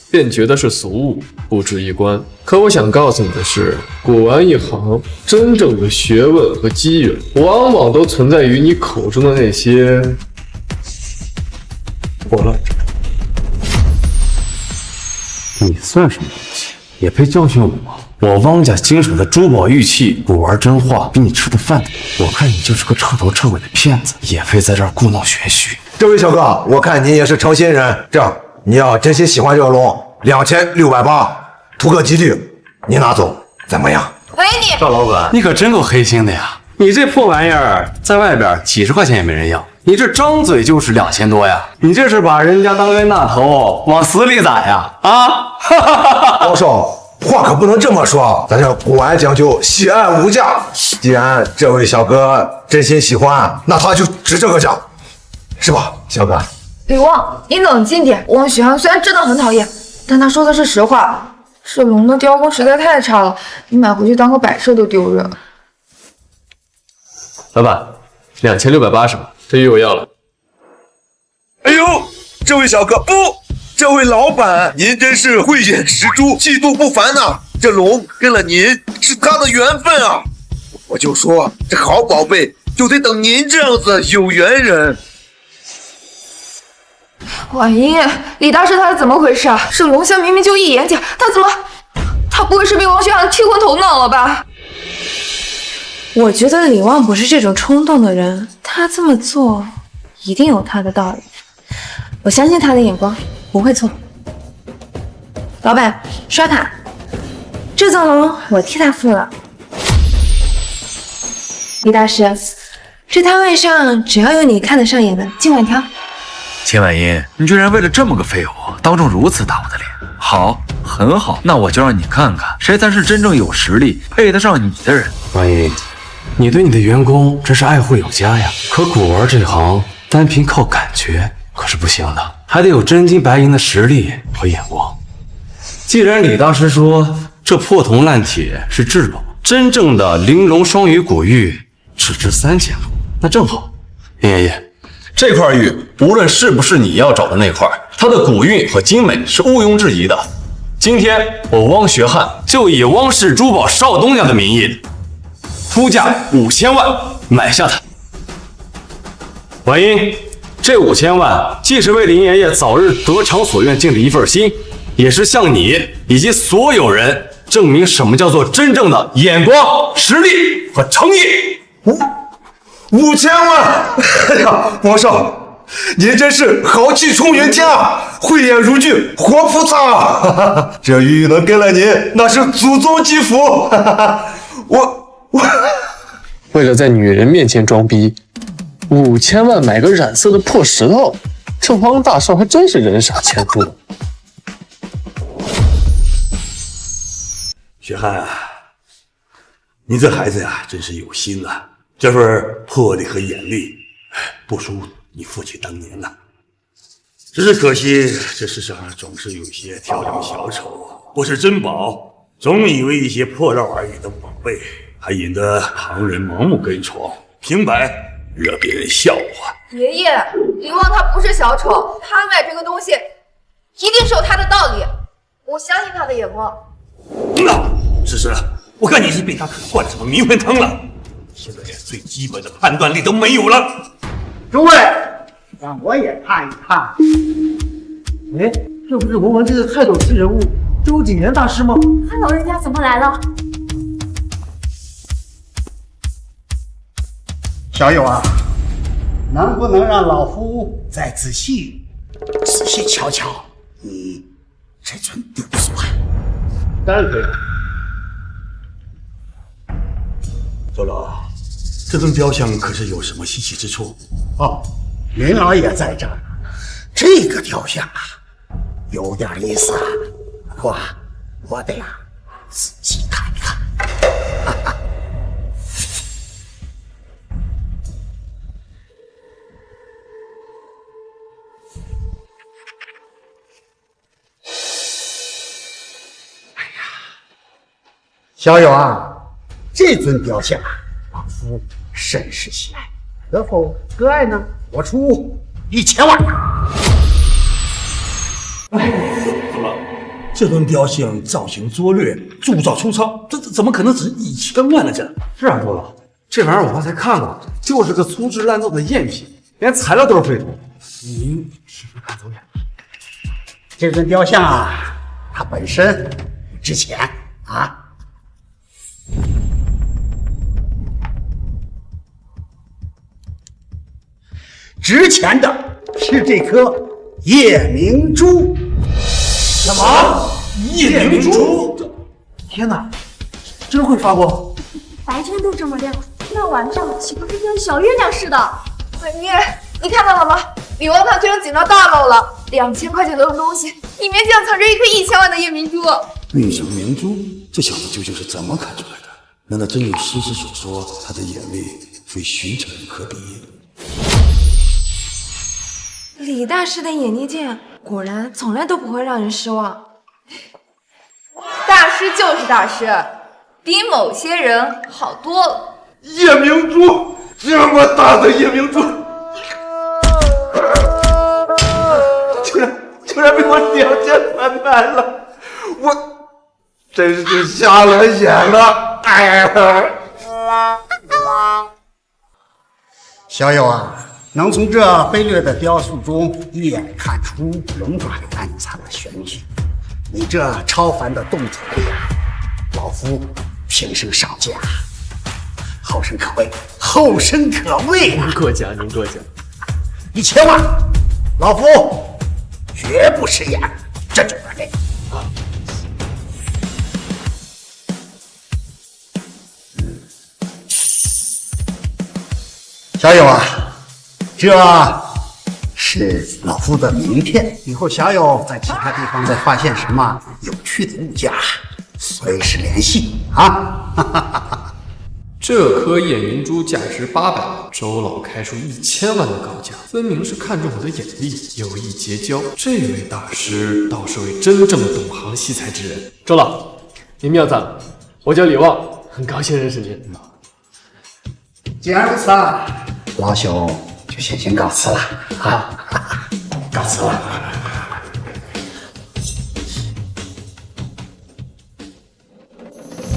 S16: 便觉得是俗物，不值一观。可我想告诉你的是，古玩一行真正的学问和机缘，往往都存在于你口中的那些破烂。
S14: 你算什么东西？也配教训我？我汪家经手的珠宝玉器、古玩真画，比你吃的饭多。我看你就是个彻头彻尾的骗子，也配在这儿故弄玄虚。
S12: 这位小哥，我看你也是诚心人，这样你要真心喜欢这个龙，2680，图个吉利，你拿走怎么样？
S9: 喂你，
S14: 赵老板，你可真够黑心的呀！你这破玩意儿在外边几十块钱也没人要，你这张嘴就是2000多呀！你这是把人家当冤大头往死里宰呀！啊！
S12: 王少。话可不能这么说，咱这古玩讲究喜爱无价。既然这位小哥真心喜欢，那他就值这个价，是吧，小哥？
S9: 李旺，你冷静点。汪许涵虽然真的很讨厌，但他说的是实话。这龙的雕工实在太差了，你买回去当个摆设都丢人。
S16: 老板，2680，这鱼我要了。
S12: 哎呦，这位小哥不。这位老板，您真是慧眼识珠，气度不凡呐！这龙跟了您是他的缘分啊！我就说这好宝贝就得等您这样子有缘人。
S9: 婉音，李大师他是怎么回事啊？这龙香明明就一眼假，他不会是被王学涵踢昏头脑了吧？
S7: 我觉得李旺不是这种冲动的人，他这么做一定有他的道理。我相信他的眼光不会错。老板，刷卡，这座龙我替他付了。李大师，这摊位上只要有你看得上眼的，尽管挑。
S17: 秦婉音，你居然为了这么个废物，当众如此打我的脸。好，很好，那我就让你看看，谁才是真正有实力、配得上你的人。
S14: 婉音，你对你的员工真是爱护有加呀。可古玩这行，单凭靠感觉可是不行的，还得有真金白银的实力和眼光。既然李大师说这破铜烂铁是至宝，真正的玲珑双鱼古玉只值3000块，那正好。林爷爷，这块玉无论是不是你要找的那块，它的古韵和精美是毋庸置疑的。今天我汪学汉就以汪氏珠宝少东家的名义，出价5000万买下它。婉音，这5000万既是为林爷爷早日得偿所愿尽的一份心，也是向你以及所有人证明什么叫做真正的眼光、实力和诚意。
S12: 5000万！哎呀，王少，您真是豪气冲云天啊，慧眼如炬，活菩萨啊！这玉能跟了您，那是祖宗积福。
S16: 为了在女人面前装逼，5000万买个染色的破石头，这汪大少还真是人傻钱多。
S18: 雪汉啊，你这孩子呀，真是有心呐、这份魄力和眼力，不输你父亲当年呐。只是可惜，这世上总是有一些跳梁小丑，不是珍宝，总以为一些破绕而已的宝贝，还引得旁人盲目跟从，平白惹别人笑话。
S9: 爷爷，李旺他不是小丑，他买这个东西一定是有他的道理，我相信他的眼光。
S18: 诗诗，我看你是被他灌什么迷魂汤了，现在连最基本的判断力都没有了。
S19: 诸位，让我也看一看。哎，这不是文玩界的泰斗级人物周景元大师吗？
S6: 他老人家怎么来了？
S19: 小友啊，能不能让老夫再仔细瞧瞧你这尊雕塑啊？
S18: 当然可以。周老，这尊雕像可是有什么稀奇之处？
S19: 哦，林老也在这儿。这个雕像啊，有点意思啊，不过我得仔细看一看。哈哈。小友啊，这尊雕像啊，老夫甚是喜爱，可否割爱呢？我出1000万。
S18: 怎么？这尊雕像造型拙劣，铸造粗糙，这怎么可能只是1000万呢？这
S14: 是啊，周老，这玩意儿我刚才看过，就是个粗制滥造的赝品，连材料都是废土。您是不是看走眼了？
S19: 这尊雕像啊，它本身不值钱啊。值钱的是这颗夜明珠。
S18: 什么？夜明珠？
S19: 天哪，真会发光！
S6: 白天都这么亮，那晚上岂不是跟小月亮似的？
S9: 你看到了吗？李旺他居然捡到大漏了，2000块钱的东西里面竟然藏着一颗1000万的夜明珠。
S18: 玉成明珠，这小子究竟是怎么看出来的？难道真如诗诗所说，他的眼力非寻常人可比？
S7: 李大师的眼力见，果然从来都不会让人失望。
S9: 大师就是大师，比某些人好多了。
S18: 夜明珠，这么大的夜明珠，竟然被我掉进船来了，我真是瞎了眼了！哎呀！
S19: 小友啊，能从这卑劣的雕塑中一眼看出龙爪里暗藏的玄机，你这超凡的洞察力啊，老夫平生少见啊，后生可畏，后生可畏啊！
S16: 您过奖，您过奖。
S19: 1000万，老夫绝不食言，这就是这个。小友啊，这是老夫的名片，以后小友在其他地方再发现什么有趣的物件，随时联系啊！
S16: 这颗夜明珠价值800万，周老开出1000万的高价，分明是看中我的眼力，有意结交。这位大师倒是位真正懂行惜才之人。周老，您妙赞了，我叫李旺，很高兴认识您。
S19: 既然如此啊，老朽就先告辞了啊，告辞了。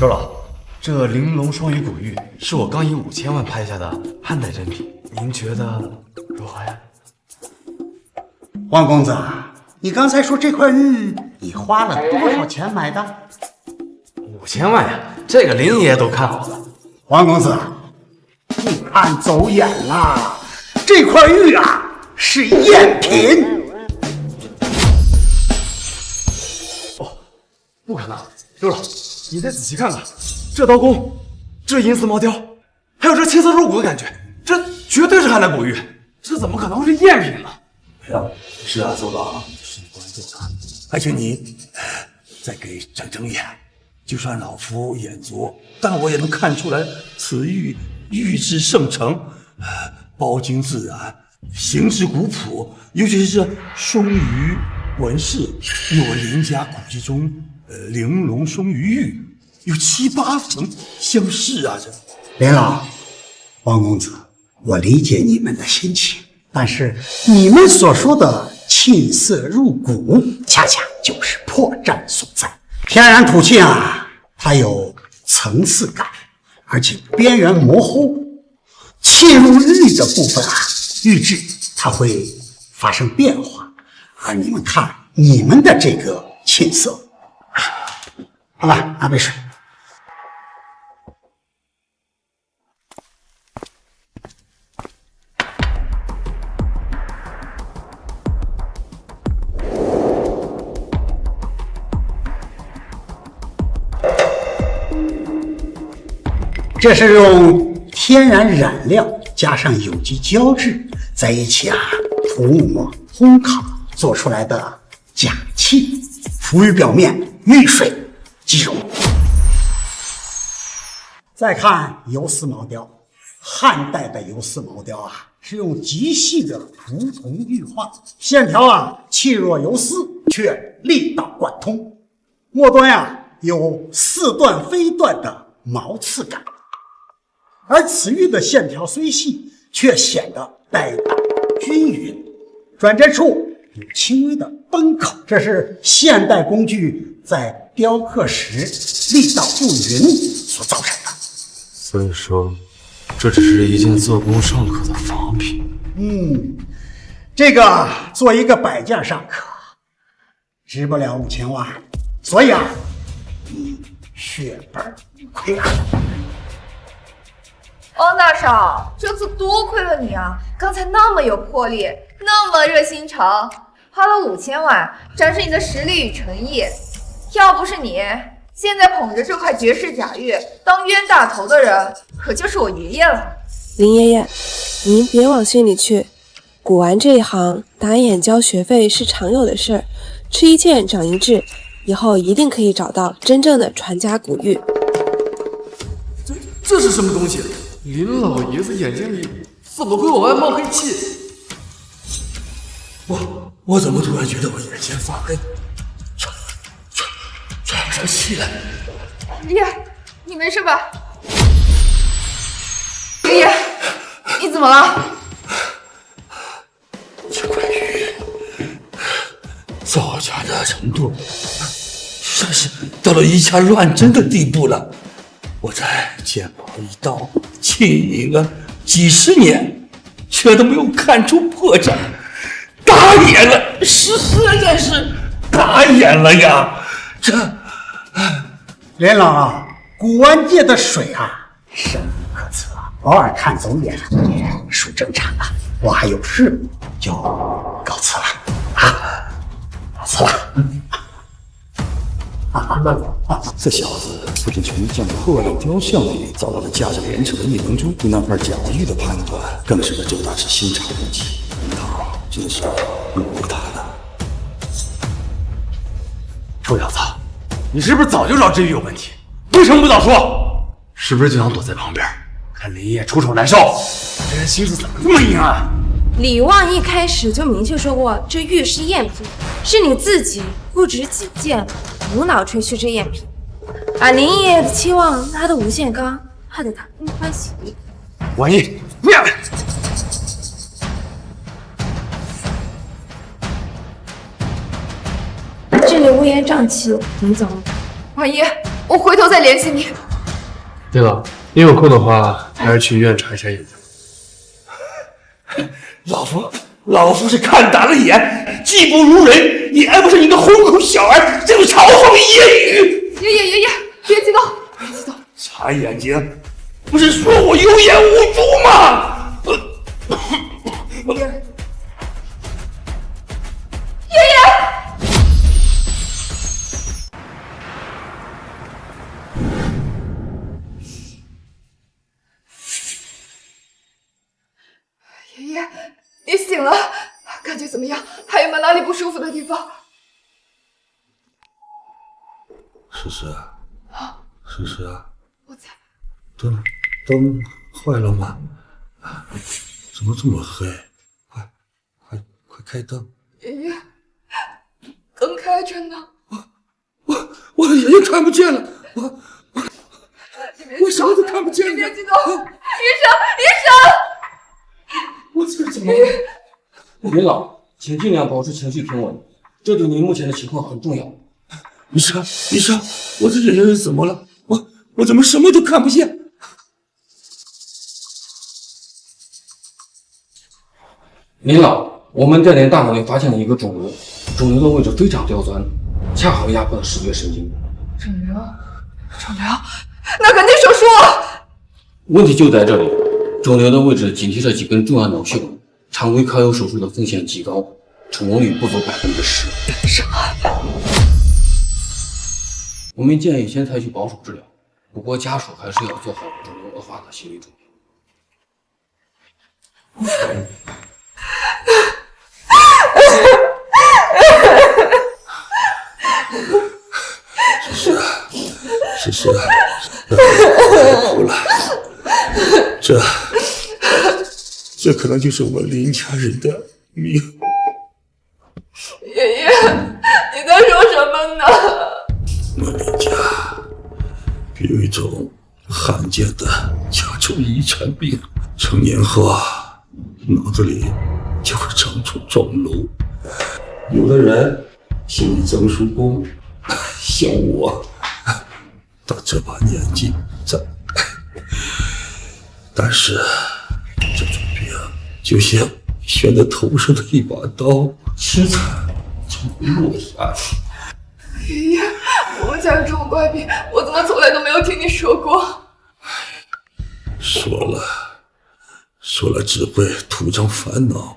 S14: 周老。 这玲珑双鱼古玉是我刚以5000万拍下的汉代真品，您觉得如何呀？
S19: 王公子，你刚才说这块玉你花了多少钱买的
S14: ？5000万呀，这个林爷都看好了。
S19: 王公子，你看走眼了，这块玉啊是赝品。
S14: 哦，不可能，周老，你再仔细看看。 这刀工这银丝毛雕，还有这青色入骨的感觉，这绝对是汉代古玉，这怎么可能会是赝品呢？
S18: 是啊，邹老，是你关键的，还请你再给整眼。就算老夫眼拙，但我也能看出来，此玉玉质圣成，包茎自然，形制古朴，尤其是双鱼纹饰，与我林家古迹中玲珑双鱼玉有7、8成相似啊！这
S19: 连老，王公子，我理解你们的心情，但是你们所说的沁色入骨，恰恰就是破绽所在。天然土沁啊，它有层次感，而且边缘模糊。沁入玉的部分啊，玉质它会发生变化，而你们看你们的这个沁色。好了，拿杯水。这是用天然染料加上有机胶质在一起啊，涂抹烘烤做出来的假沁，浮于表面，遇水即溶。再看游丝毛雕，汉代的游丝毛雕啊，是用极细的蒲桐玉化，线条啊气若游丝，却力道贯通，末端啊有似断非断的毛刺感。而此玉的线条虽细，却显得带打均匀，转折处有轻微的崩口，这是现代工具在雕刻时力道不匀所造成的。
S16: 所以说，这只是一件做工尚可的仿品。
S19: 这个做一个摆件尚可，值不了5000万，所以啊，你血本无亏啊。
S9: 汪大少，这次多亏了你啊！刚才那么有魄力，那么热心肠，花了5000万展示你的实力与诚意。要不是你，现在捧着这块绝世假玉当冤大头的人，可就是我爷爷了。
S10: 林爷爷，您别往心里去，古玩这一行打眼交学费是常有的事儿，吃一堑长一智，以后一定可以找到真正的传家古玉。
S16: 这是什么东西？林老爷子眼睛里怎么会往外冒黑气？
S18: 我怎么突然觉得我眼前发黑，喘不上气来？
S9: 爷爷，你没事吧？爷爷，你怎么了？
S18: 这块玉造假的程度，甚是到了以假乱真的地步了。我在鉴宝一道经营了几十年，却都没有看出破绽，打眼了，实在是打眼了呀！这
S19: 连老啊，古玩界的水啊，深不可测，偶尔看走眼也属正常的。我还有事，就告辞了啊，告辞了。
S18: 这小子不仅从一件破烂雕像里找到了价值连城的夜明珠，对那块假玉的判断更是个周大师心肠无极，他真是有他了。
S14: 臭小子，你是不是早就知道这玉有问题？为什么不早说？是不是就想躲在旁边看林业出丑难受？这人心思怎么这么阴暗？
S10: 李旺一开始就明确说过，这玉是赝品，是你自己固执己见，无脑吹嘘这赝品，把林爷爷的期望拉得无限高，害得他东欢喜地。
S14: 婉意，不要！
S10: 这里乌烟瘴气，您走了。
S9: 婉一，我回头再联系你。
S16: 对了，你有空的话，还是去医院查一下眼睛。
S18: 老夫是看大了眼，技不如人，也爱不是你个混口小儿这种嘲讽言语。
S9: 爷爷，别激动，别激动。
S18: 擦眼睛，不是说我有眼无珠吗？
S9: 爷爷。们哪里不舒服的地方？
S18: 诗诗，诗诗，
S9: 我在。
S18: 灯坏了吗？怎么这么黑？快开灯！
S9: 爷爷，灯开着呢。
S18: 我的眼睛看不见了，我什么都看不见了。
S9: 别激动，医生！
S18: 我这怎么了？
S3: 林老，请尽量保持情绪平稳，这对您目前的情况很重要。
S18: 医生，我这眼睛怎么了？我怎么什么都看不见？
S3: 林老，我们在您大脑里发现了一个肿瘤，肿瘤的位置非常刁钻，恰好压迫了视觉神经。
S9: 肿瘤，那肯定手术。
S3: 问题就在这里，肿瘤的位置紧贴着几根重要脑血管，常规开颅手术的风险极高，成功率不足10%。
S9: 什么？
S3: 我们建议先采取保守治疗，不过家属还是要做好肿瘤恶化的心理准备。
S18: 诗诗，别哭了，这可能就是我们林家人的命。
S9: 爷爷，你在说什么呢？
S18: 我们林家有一种罕见的家族遗传病，成年后脑子里就会长出肿瘤。有的人心理成熟功，像我到这把年纪但是这种病就像悬在头上的一把刀，迟早就会落下去。
S9: 爷爷，我们家有这种怪病，我怎么从来都没有听你说过？
S18: 说了只会徒增烦恼，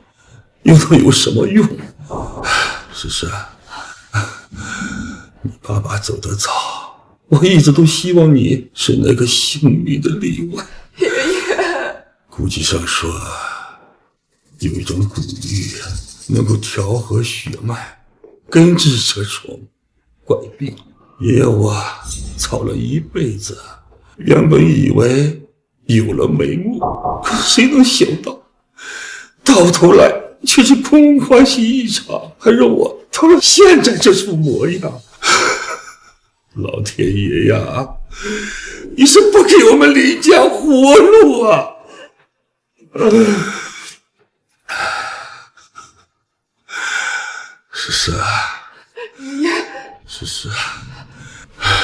S18: 又能有什么用？诗诗，你爸爸走得早，我一直都希望你是那个幸运的例外。
S9: 爷爷，
S18: 古籍上说，有一种古玉能够调和血脉，根治这种怪病。爷爷我操了一辈子，原本以为有了眉目，可谁能想到头来却是空欢喜一场，还让我成了现在这副模样。老天爷呀，你是不给我们林家活路啊！诗诗，诗诗，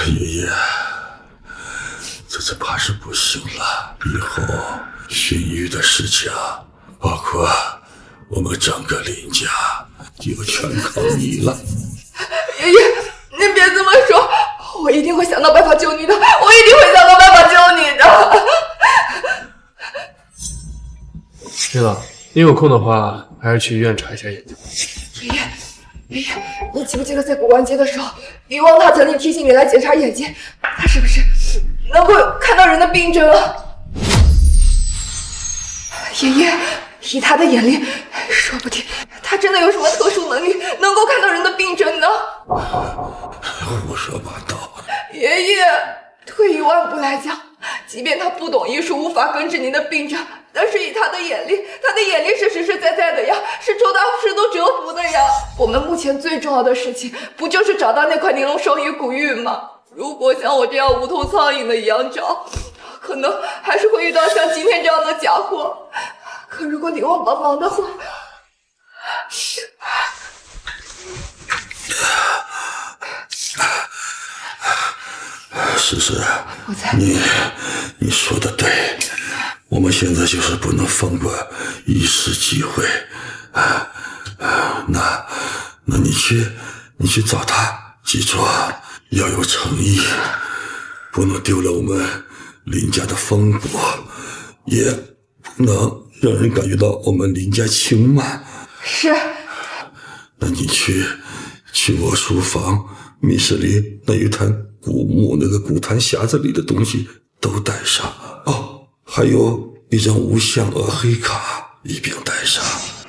S18: 爷爷，这怕是不行了。以后荀彧的事情，包括我们整个林家，就全靠你了。
S9: 爷爷，您别这么说，我一定会想到办法救你的，我一定会想到办法救你的。
S16: 林老，你有空的话，还是去医院查一下眼睛。
S9: 爷爷，你记不记得在古玩街的时候，李旺他曾经提醒你来检查眼睛，他是不是能够看到人的病症啊？爷爷，以他的眼力，说不定他真的有什么特殊能力，能够看到人的病症呢。
S18: 胡说八道！
S9: 爷爷，退一万步来讲，即便他不懂医术，无法根治您的病症，但是以他的眼力是实实在在的呀，是周大师都折服的呀。我们目前最重要的事情，不就是找到那块玲珑双羽古玉吗？如果像我这样无头苍蝇的一样找，可能还是会遇到像今天这样的假货。可如果李旺帮忙的话，
S18: 诗诗，你说的对，我们现在就是不能放过一时机会。那你去找他，记住要有诚意，不能丢了我们林家的风骨，也不能让人感觉到我们林家轻慢。
S9: 是。
S18: 那你去我书房密室里那一坛古墓那个古坛匣子里的东西都带上哦，还有一张无相额黑卡一并带上，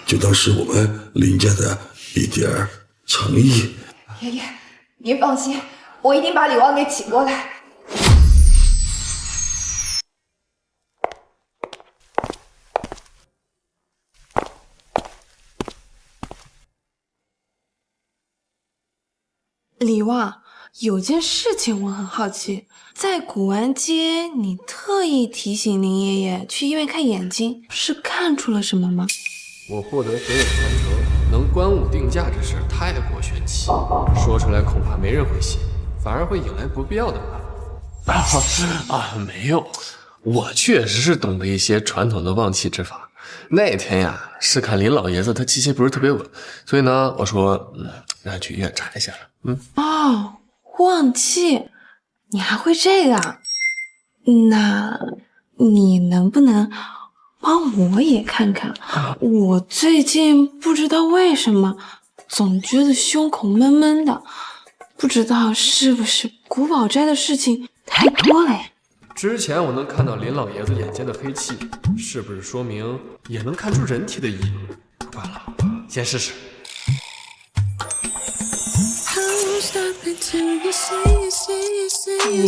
S18: 就当是我们林家的
S13: 一点诚意。
S9: 爷爷，您放心，我一定把李王给请过来。
S10: 李旺，有件事情我很好奇，在古玩街，你特意提醒林爷爷去医院看眼睛，是看出了什么吗？
S16: 我获得玄眼传承，能观物定价这事太过玄奇，说出来恐怕没人会信，反而会引来不必要的麻烦。没有，我确实是懂得一些传统的旺气之法。那天呀，是看林老爷子他气血不是特别稳，所以呢，我说，让他去医院查一下。
S10: 哦，旺气，你还会这个？那你能不能帮我也看看？我最近不知道为什么，总觉得胸口闷闷的，不知道是不是古堡斋的事情太多了呀？
S16: 之前我能看到林老爷子眼间的黑气，是不是说明也能看出人体的异？管了，先试试。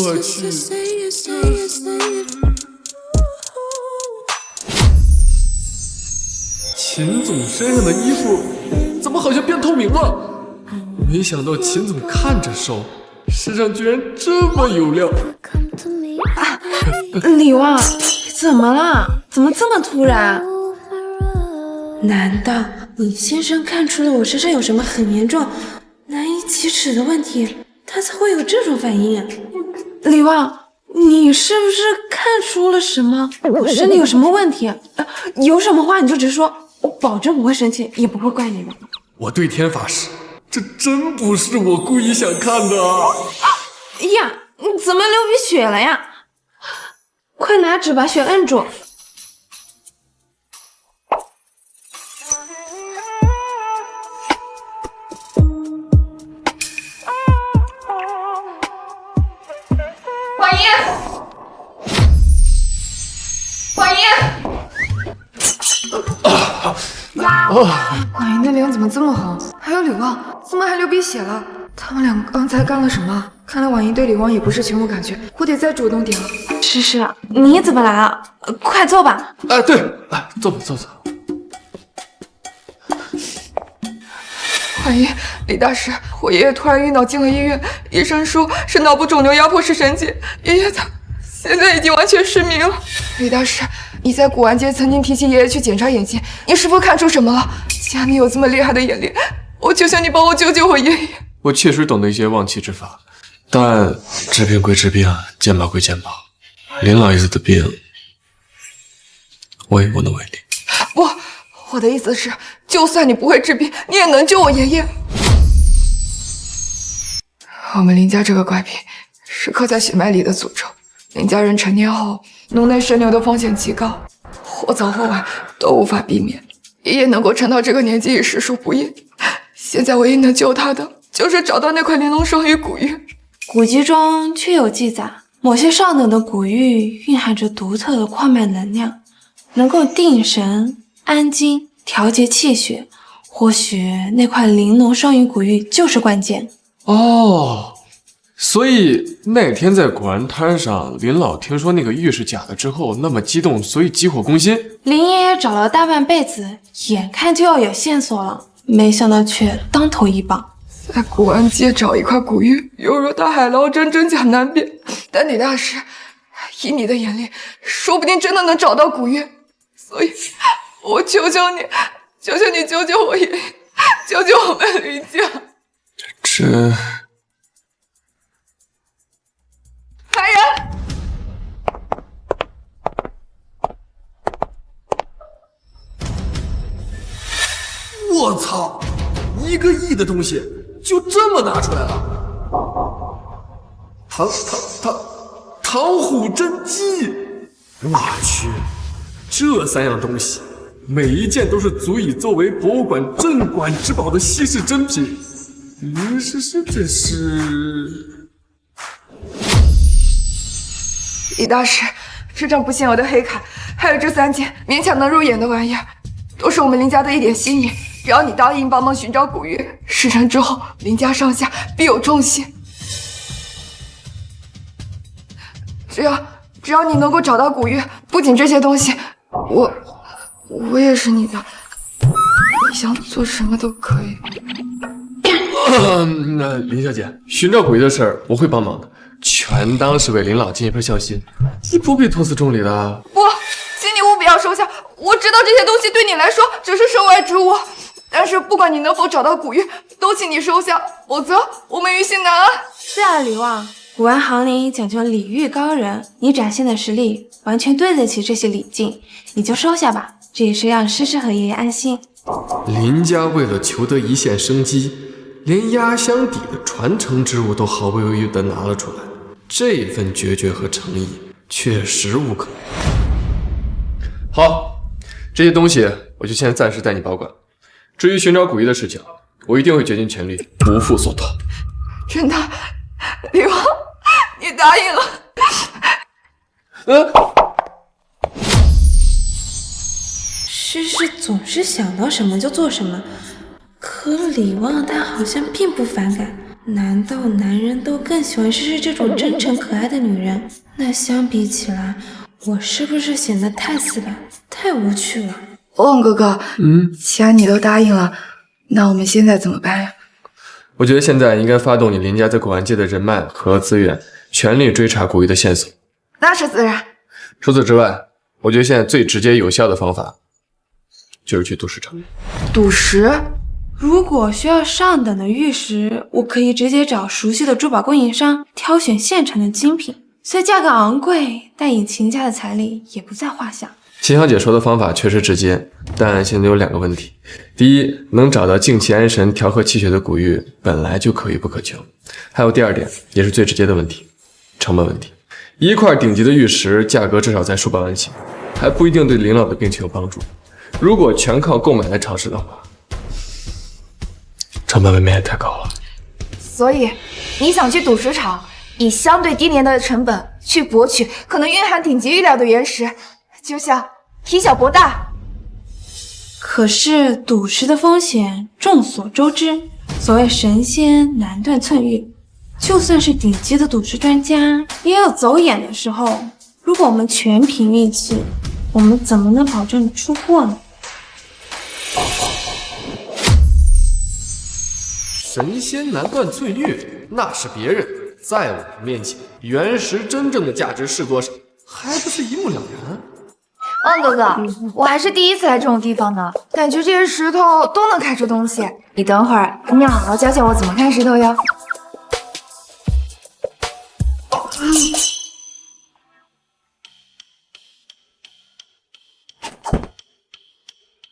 S16: 我去，秦总身上的衣服怎么好像变透明了？没想到秦总看着瘦，身上居然这么有料。
S10: 李旺，怎么了？怎么这么突然？难道你先生看出了我身上有什么很严重、难以启齿的问题，他才会有这种反应？李旺，你是不是看出了什么？我身体有什么问题？有什么话你就直说，我保证不会生气，也不会怪你的。
S16: 我对天发誓，这真不是我故意想看的。
S10: 呀，你怎么流鼻血了呀？快拿纸把血摁住。
S9: 婉莹，婉莹，婉莹的脸怎么这么红？还有李旺，怎么还流鼻血了？他们两个刚才干了什么？看来婉莹对李旺也不是全无感觉，我得再主动点了。
S10: 诗诗，你怎么来了？快坐吧。
S16: 对，来坐吧，坐。
S9: 婉莹，李大师，我爷爷突然晕倒进了医院，医生说是脑部肿瘤压迫式神经，爷爷他现在已经完全失明了。李大师，你在古玩街曾经提起爷爷去检查眼睛，你是否看出什么了？既然你有这么厉害的眼力，我求求你帮我救救我爷爷。
S16: 我确实懂得一些旺气之法，但治病归治病，鉴宝归鉴宝。林老爷子的病，我也无能为力。
S9: 我的意思是，就算你不会治病，你也能救我爷爷。我们林家这个怪病是刻在血脉里的诅咒，林家人成年后颅内渗瘤的风险极高，或早或晚都无法避免。爷爷能够撑到这个年纪已实属不易，现在唯一能救他的就是找到那块玲珑双玉古玉。
S10: 古籍中确有记载，某些上等的古玉蕴含着独特的矿脉能量，能够定神、安筋、调节气血。或许那块玲珑双玉古玉就是关键。
S16: 所以那天在古玩摊上，林老听说那个玉是假的之后，那么激动，所以急火攻心。
S10: 林爷爷找了大半辈子，眼看就要有线索了，没想到却当头一棒。
S9: 在古玩街找一块古玉，犹如大海捞针，真假难辨。但李大师，以你的眼力，说不定真的能找到古玉。所以，我求求你，求求你救救我爷爷，救救我们林家。
S16: 这
S9: 来人！
S16: 我操！1个亿的东西就这么拿出来了？唐虎真迹！我去，这3样东西，每一件都是足以作为博物馆镇馆之宝的稀世珍品。这是……
S9: 李大师，这张不现有的黑卡，还有这3件勉强能入眼的玩意儿，都是我们林家的一点心意，只要你答应帮忙寻找古玉，事成之后林家上下必有重谢。只要你能够找到古玉，不仅这些东西，我也是你的，你想做什么都可以。
S16: 林小姐，寻找古玉的事儿我会帮忙的，全当是为林老尽一份孝心，你不必托词重礼的。
S9: 不，请你务必要收下。我知道这些东西对你来说只是身外之物，但是不管你能否找到古玉，都请你收下，否则我们于心难安。
S7: 是啊，李旺，古玩行里讲究礼遇高人，你展现的实力完全对得起这些礼敬，你就收下吧，这也是让诗诗和爷爷安心。
S16: 林家为了求得一线生机，连压箱底的传承之物都毫不犹豫地拿了出来，这份决绝和诚意确实无可。好，这些东西我就先暂时代你保管，至于寻找古玉的事情，我一定会竭尽全力，不负所托。
S9: 真的，李旺，你答应了。
S7: 诗诗总是想到什么就做什么，可李旺他好像并不反感。难道男人都更喜欢诗诗这种真诚可爱的女人？那相比起来，我是不是显得太死板、太无趣了？
S9: 旺哥哥，既然你都答应了，那我们现在怎么办呀？
S16: 我觉得现在应该发动你林家在古玩界的人脉和资源，全力追查古玉的线索。
S9: 那是自然。
S16: 除此之外，我觉得现在最直接有效的方法就是去赌石场。
S9: 赌石？
S7: 如果需要上等的玉石，我可以直接找熟悉的珠宝供应商挑选现成的精品，虽价格昂贵，但以秦家的财力也不在话下。
S16: 秦小姐说的方法确实直接，但现在有2个问题。第一，能找到净气安神调和气血的古玉本来就可遇不可求，还有第2点，也是最直接的问题，成本问题。一块顶级的玉石价格至少在数百万起，还不一定对林老的病情有帮助。如果全靠购买来尝试的话，成本未免也太高了。
S9: 所以你想去赌石场，以相对低廉的成本去博取可能蕴含顶级玉料的原石，就像以小博大。
S7: 可是赌石的风险众所周知，所谓神仙难断寸玉，就算是顶级的赌石专家也有走眼的时候。如果我们全凭运气，我们怎么能保证出货呢？
S16: 神仙难断寸玉，那是别人，在我面前，原石真正的价值是多少，还不是一目了然。
S9: 旺哥哥，我还是第一次来这种地方呢，感觉这些石头都能看出东西。你等会儿一定要好好教教我怎么看石头哟。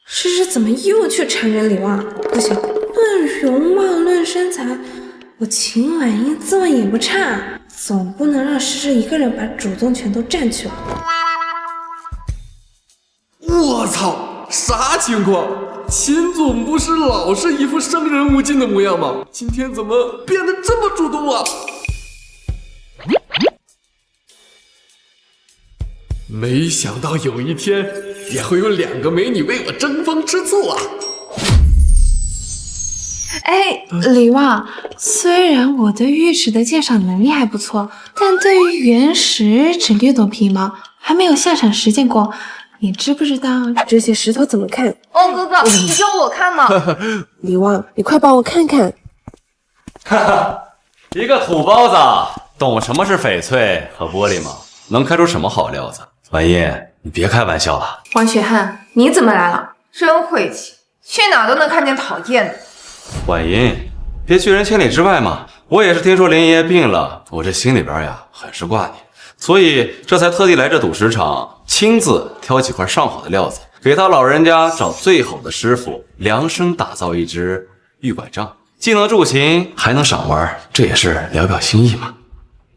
S7: 诗诗怎么又去缠人李旺？不行，论容貌论身材，我秦婉英自问也不差，总不能让诗诗一个人把主动权都占去了。
S16: 我操，啥情况？秦总不是老是一副生人勿近的模样吗？今天怎么变得这么主动啊？没想到有一天也会有2个美女为我争风吃醋啊！
S7: 哎，李旺，虽然我对玉石的鉴赏能力还不错，但对于原石只略懂皮毛，还没有现场实践过。你知不知道这些石头怎么看？
S9: 旺哥哥，你教我看嘛！
S10: 李旺，你快帮我看看。
S14: 哈哈，一个土包子，懂什么是翡翠和玻璃吗？能开出什么好料子？婉音，你别开玩笑了。
S9: 王雪汉，你怎么来了？真晦气，去哪都能看见讨厌的。
S14: 婉音，别拒人千里之外嘛。我也是听说林爷爷病了，我这心里边呀很是挂念，所以这才特地来这赌石场，亲自挑几块上好的料子，给他老人家找最好的师傅，量身打造一只玉拐杖，既能助行，还能赏玩，这也是聊表心意嘛。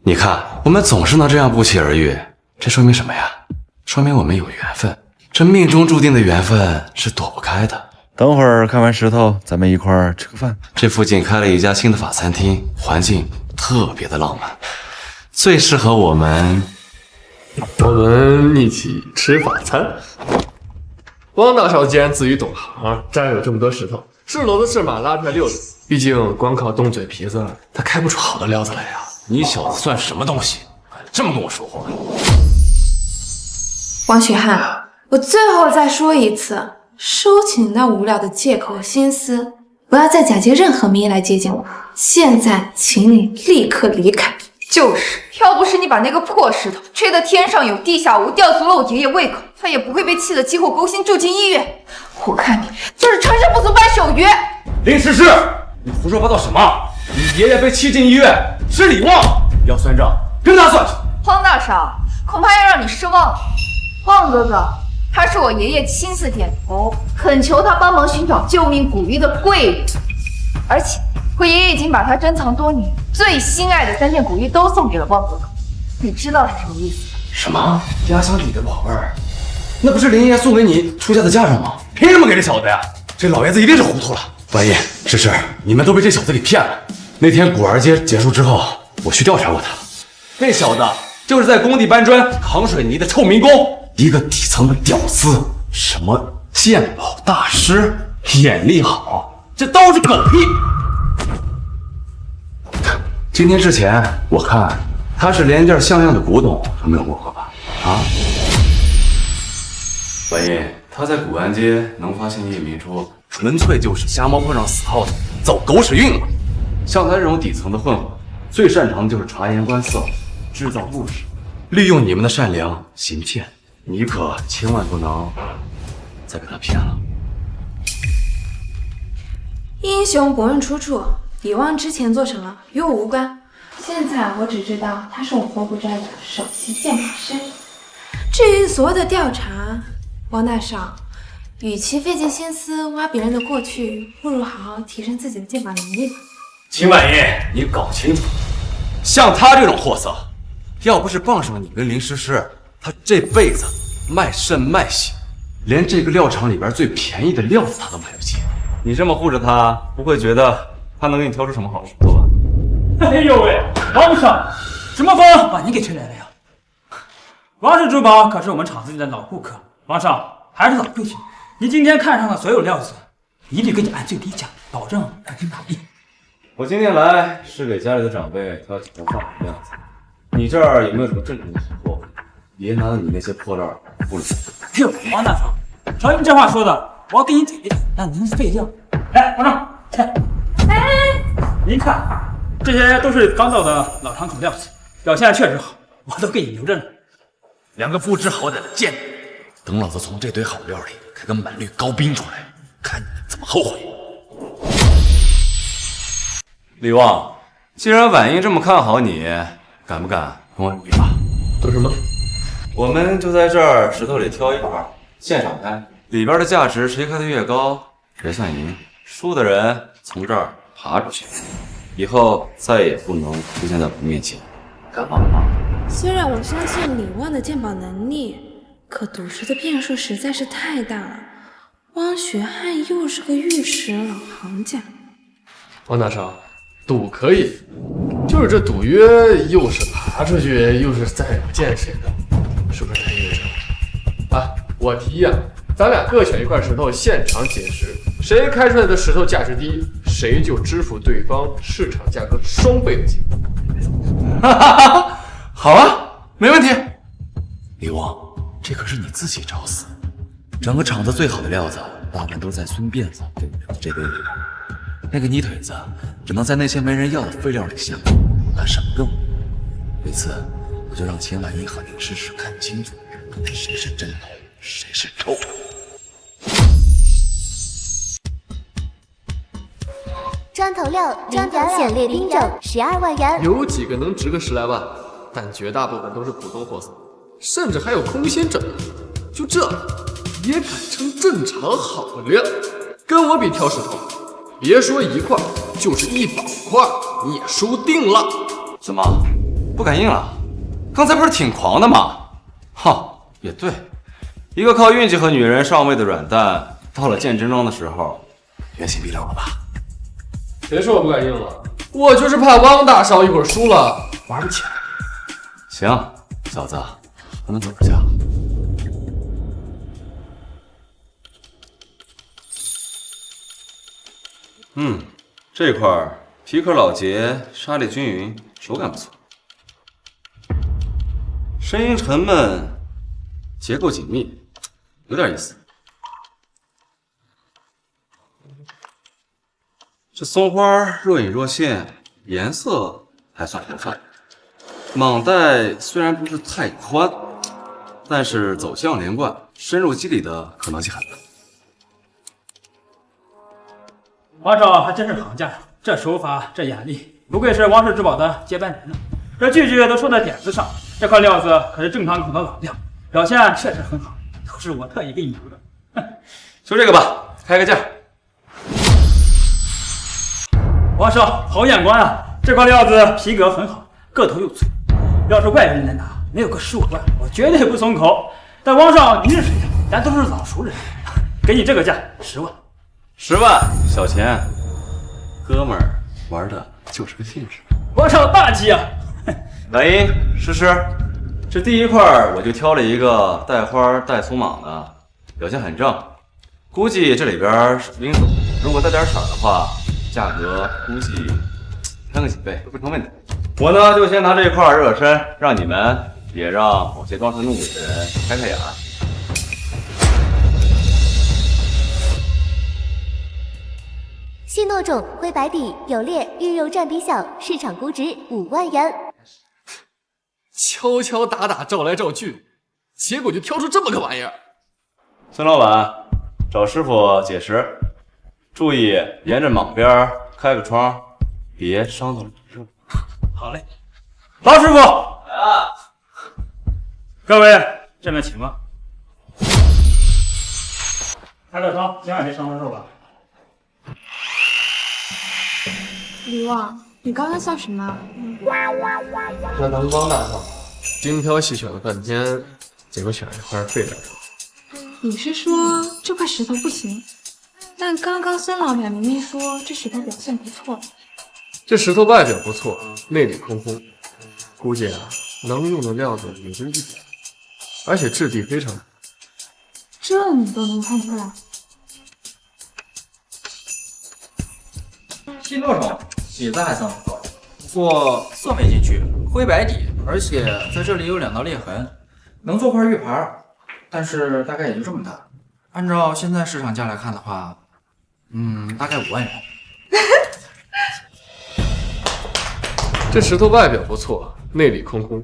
S14: 你看，我们总是能这样不期而遇，这说明什么呀？说明我们有缘分，这命中注定的缘分是躲不开的。
S17: 等会儿看完石头，咱们一块儿吃个饭。
S14: 这附近开了一家新的法餐厅，环境特别的浪漫，最适合我们
S16: 一起吃法餐。汪大少既然自己懂行，这儿有这么多石头，是骡子是马拉出来溜的，毕竟光靠动嘴皮子，他开不出好的料子来呀。
S3: 你小子算什么东西，敢这么跟我说话？
S7: 王雪汉，我最后再说一次，收起你那无聊的借口和心思，不要再假借任何名义来接近我。现在，请你立刻离开。
S9: 就是，要不是你把那个破石头吹得天上有地下无，吊足了我爷爷胃口，他也不会被气得急火勾心住进医院。我看你就是成事不足败手余。
S3: 林诗诗，你胡说八道什么？你爷爷被气进医院是李旺，要算账跟他算去。
S9: 汪大少，恐怕要让你失望了。旺哥哥，他是我爷爷亲自点头，恳求他帮忙寻找救命古玉的贵人，而且我爷爷已经把他珍藏多年最心爱的3件古玉都送给了旺哥哥。你知道是什么意思？
S3: 什么？压箱底的宝贝儿？那不是林爷爷送给你出嫁的嫁妆吗？凭什么给这小子呀？这老爷子一定是糊涂了。万一诗诗，你们都被这小子给骗了。那天古玩街结束之后，我去调查过他，那小子就是在工地搬砖扛水泥的臭民工，一个底层的屌丝，什么鉴宝大师，眼力好，这都是狗屁。今天之前，我看他是连件像样的古董都没有摸过吧？啊？万一他在古玩街能发现一名出，纯粹就是瞎猫碰上死耗子，走狗屎运了。像他这种底层的混混，最擅长的就是察言观色，制造故事，利用你们的善良行骗。你可千万不能再被他骗了。
S7: 英雄不问出处，李旺之前做什么与我无关。现在我只知道他是我活不摘的首席鉴宝师。至于所谓的调查，王大少，与其费尽心思挖别人的过去，不如好好提升自己的鉴宝能力吧。
S3: 秦婉莹，你搞清楚，像他这种货色，要不是傍上你跟林诗诗，他这辈子卖肾卖血，连这个料场里边最便宜的料子他都买不起。你这么护着他，不会觉得他能给你挑出什么好石头吧？
S8: 哎呦喂，王上，什么风把你给吹来了呀？王氏珠宝可是我们厂子里的老顾客，王上还是老规矩，你今天看上的所有料子，一律给你按最低价，保证让你满意。
S3: 我今天来是给家里的长辈挑几件上好的料子，你这儿有没有什么正经的好货？别拿你那些破烂糊弄。
S8: 哎呦，王大少，瞧您这话说的，我要跟你怼一怼，让您费劲。来，王上，来，您看，这些都是刚到的老场口料子，表现确实好，我都给你留着呢。
S17: 两个不知好歹的贱人，等老子从这堆好料里开个满绿高冰出来，看你怎么后悔。
S3: 李旺，既然婉英这么看好你，敢不敢跟我赌一把？
S16: 赌什么？
S3: 我们就在这儿石头里挑一块，现场开，里边的价值谁开的越高，谁算赢。输的人从这儿爬出去，以后再也不能出现在我面前，敢吗？
S7: 虽然我相信李旺的鉴宝能力，可赌石的变数实在是太大了。汪学汉又是个玉石老行家。
S16: 王大少，赌可以，就是这赌约又是爬出去，又是再也不见谁的，是不是太硬了？啊，我提议啊，咱俩各选一块石头，现场解石，谁开出来的石头价值低，谁就支付对方市场价格2倍的钱。
S3: 哈哈哈，好啊，没问题。
S17: 李旺，这可是你自己找死，整个厂子最好的料子，大半都在孙辫子给你留的这堆里边。那个泥腿子只能在那些没人要的废料里下，干什么更？这次我就让秦婉英和林诗诗看清楚，谁是真龙，谁是臭龙。
S6: 砖头6，张条显列兵整12万元。
S16: 有几个能值个10来万，但绝大部分都是普通货色，甚至还有空心整。就这也敢称正常好料？跟我比挑石头，别说1块，就是100块，你也输定了。
S3: 怎么不敢硬了？刚才不是挺狂的吗？哈，也对，一个靠运气和女人上位的软蛋，到了见真章的时候，原形毕露了吧？
S16: 谁说我不敢硬了？我就是怕汪大少一会儿输了玩不起来。
S3: 行，小子，咱们走着去。
S14: 这块皮壳老结，沙粒均匀，手感不错。声音沉闷，结构紧密，有点意思。这松花若隐若现，颜色还算不错。蟒带虽然不是太宽，但是走向连贯，深入肌理的可能性很大。
S8: 王少还真是行家，这手法，这眼力，不愧是王氏之宝的接班人呢。这句句都说在点子上，这块料子可是正常口的老料，表现确实很好，都是我特意给你留的。
S14: 就这个吧，开个价。
S8: 王少好眼光啊！这块料子皮革很好，个头又粗，要是外人来拿，没有个15万，我绝对不松口。但王少你是谁呀？咱都是老熟人，给你这个价，10万。
S14: 10万，小钱，哥们儿玩的就是个兴致。
S8: 王少大气啊！
S14: 蓝英、诗诗，这第一块我就挑了一个带花带粗蟒的，表现很正，估计这里边是零手，如果带点色的话，价格估计翻个几倍都不成问题。我呢就先拿这块热身，让你们也让某些装神弄鬼的人开开眼。
S6: 新诺种灰白底有裂，玉肉占比小，市场估值5万元。
S16: 敲敲打打，照来照去，结果就挑出这么个玩意儿。
S14: 孙老板，找师傅解释，注意沿着蟒边开个窗，别伤到了热。
S8: 好嘞，老师傅来了。各位这边请吧。开个窗，千万别伤到肉吧。
S7: 李旺，你刚刚笑什么？
S16: 这能帮大少，精挑细选了半天，结果选了一块废料。
S7: 你是说这块石头不行？但刚刚孙老板明明说这石头表现不错。
S16: 这石头外表不错，内里空空，估计能用的料子也就一点，而且质地非常好。
S7: 这你都能看出来？
S17: 新诺种底子还算不错，不过色没进去，灰白底，而且在这里有2道裂痕，能做块玉牌，但是大概也就这么大。按照现在市场价来看的话，大概5万元。
S16: 这石头外表不错，内里空空，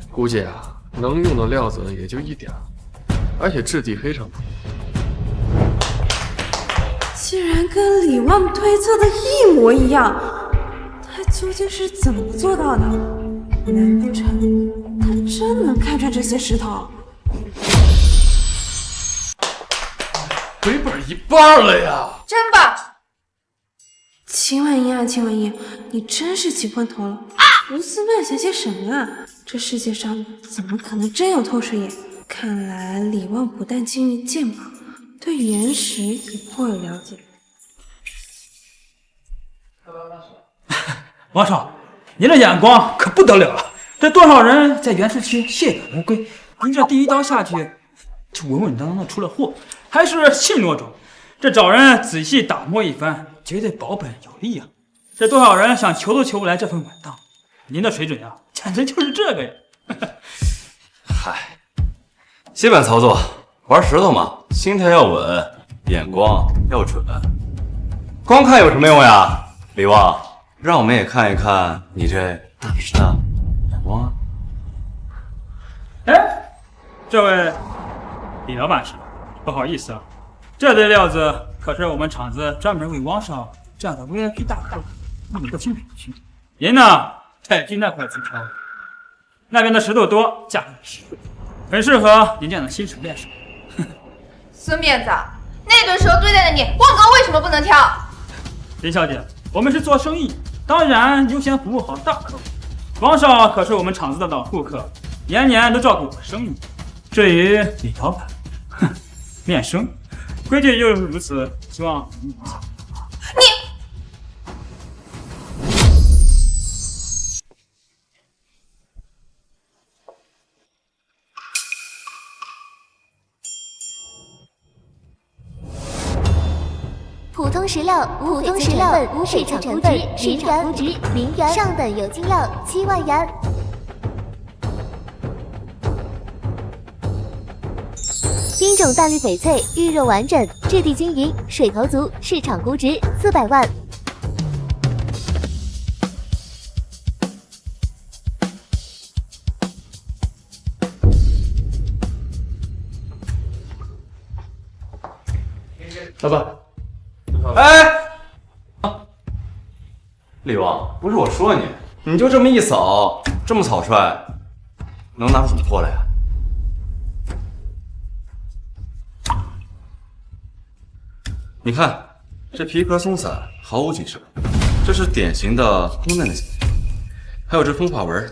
S16: 估计能用的料子也就一点，而且质地非常好。
S10: 竟然跟李旺推测的一模一样，他究竟是怎么做到的？难不成他真能看穿这些石头？
S16: 回本一半了呀！
S9: 真棒！
S10: 秦婉英啊，秦婉英，你真是起昏头了！胡思乱想些什么啊？这世界上怎么可能真有透视眼？看来李旺不但精于剑宝，对原石也颇有了解。
S8: 王少，您这眼光可不得了啊！这多少人在原石区血本无归，您这第一刀下去，就稳稳当当的出了货，还是信诺种。这找人仔细打磨一番，绝对保本有利啊！这多少人想求都求不来这份稳当，您的水准呀，简直就是这个呀！
S14: 嗨，基本操作，玩石头嘛，心态要稳，眼光要准。光看有什么用呀？李旺，让我们也看一看你这大师的眼光啊！
S8: 哎，这位李老板是吧？不好意思啊，这堆料子可是我们厂子专门为王少这样的 VIP 大客弄一个精品区。您呢，太君那块自挑，那边的石头多，价格实惠，很适合您这样的新手练手。
S9: 孙辫子，那堆石头堆在那里，望高为什么不能挑？
S8: 林小姐，我们是做生意，当然优先服务好大客户。王少可是我们厂子的老顾客，年年都照顾我生意。至于李老板，面生，规矩就是如此，希望你。
S6: 普普通石料无翡翠成分，市场估值0元，上等有机料7万元。冰种大绿翡翠，玉肉完整，质地均匀，水头足，市场估值400万。
S14: 老板，哎，李王，不是我说你，你就这么一扫，这么草率，能拿出什么货来呀？你看，这皮壳松散，毫无紧实，这是典型的空难的现象。还有这风化纹，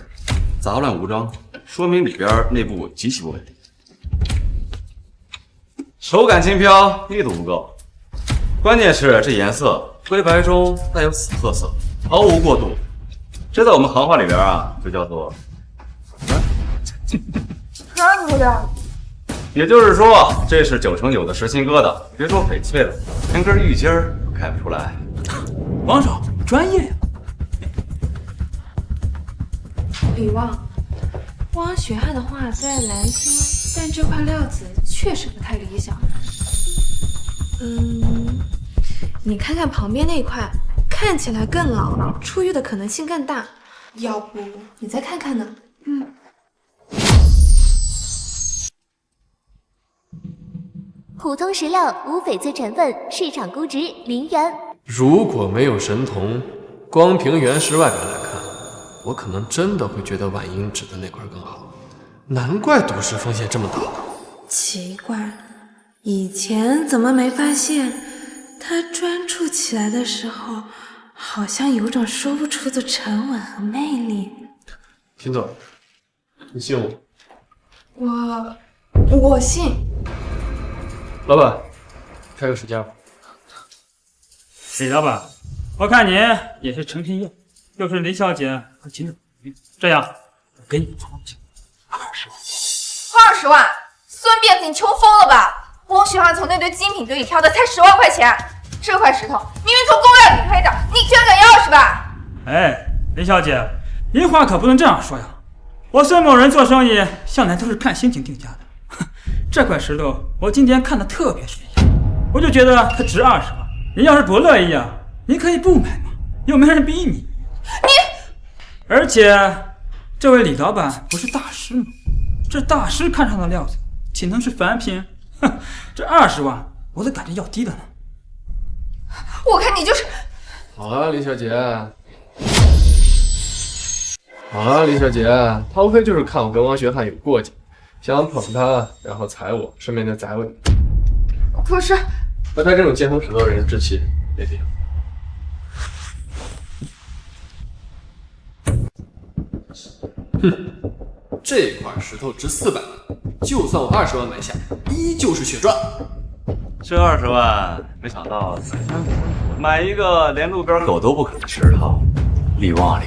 S14: 杂乱无章，说明里边内部极其不稳定。手感轻飘，力度不够，关键是这颜色灰白中带有死褐色，毫无过渡。这在我们行话里边啊，就叫做
S9: 看出来。
S14: 也就是说，这是9成9的实心疙瘩，别说翡翠了，连根玉筋儿都看不出来。
S8: 王少专业呀！
S7: 李旺，汪雪汉的话虽然难听，但这块料子确实不太理想。你看看旁边那块，看起来更老，出玉的可能性更大。要不你再看看呢？
S6: 普通石料无翡翠成分，市场估值0元。
S16: 如果没有神童，光凭原石外表来看，我可能真的会觉得婉英指的那块更好。难怪赌石风险这么大。
S7: 奇怪，以前怎么没发现？他专注起来的时候，好像有种说不出的沉稳和魅力。
S16: 秦总，你信我？
S7: 我信。
S16: 老板，开个时间吧。
S8: 李老板，我看您也是成品用，又是林小姐和秦总，这样我给你创价
S9: 20万，孙辫子，你穷疯了吧？汪雪汉从那堆精品堆里挑的才10万块钱，这块石头明明从公料里拍的，你居然敢要是吧？
S8: 哎，林小姐，您话可不能这样说呀！我孙某人做生意向来都是看心情定价的。这块石头我今天看的特别顺眼，我就觉得它值20万。您要是不乐意啊，您可以不买嘛，又没人逼你。而且，这位李老板不是大师吗？这大师看上的料子，岂能是凡品？哼，这20万我都赶着要低的呢。
S9: 我看你就是……
S16: 好了，李小姐。好了，李小姐，他无非就是看我跟汪学汉有过节，想捧他，然后踩我，顺便再宰我。
S9: 可是，
S16: 和他这种见风使舵的人置气，别提。哼，这块石头值400万，就算我20万买下，依旧是血赚。
S14: 这20万，没想到买一个连路边狗都不肯的石头。李旺，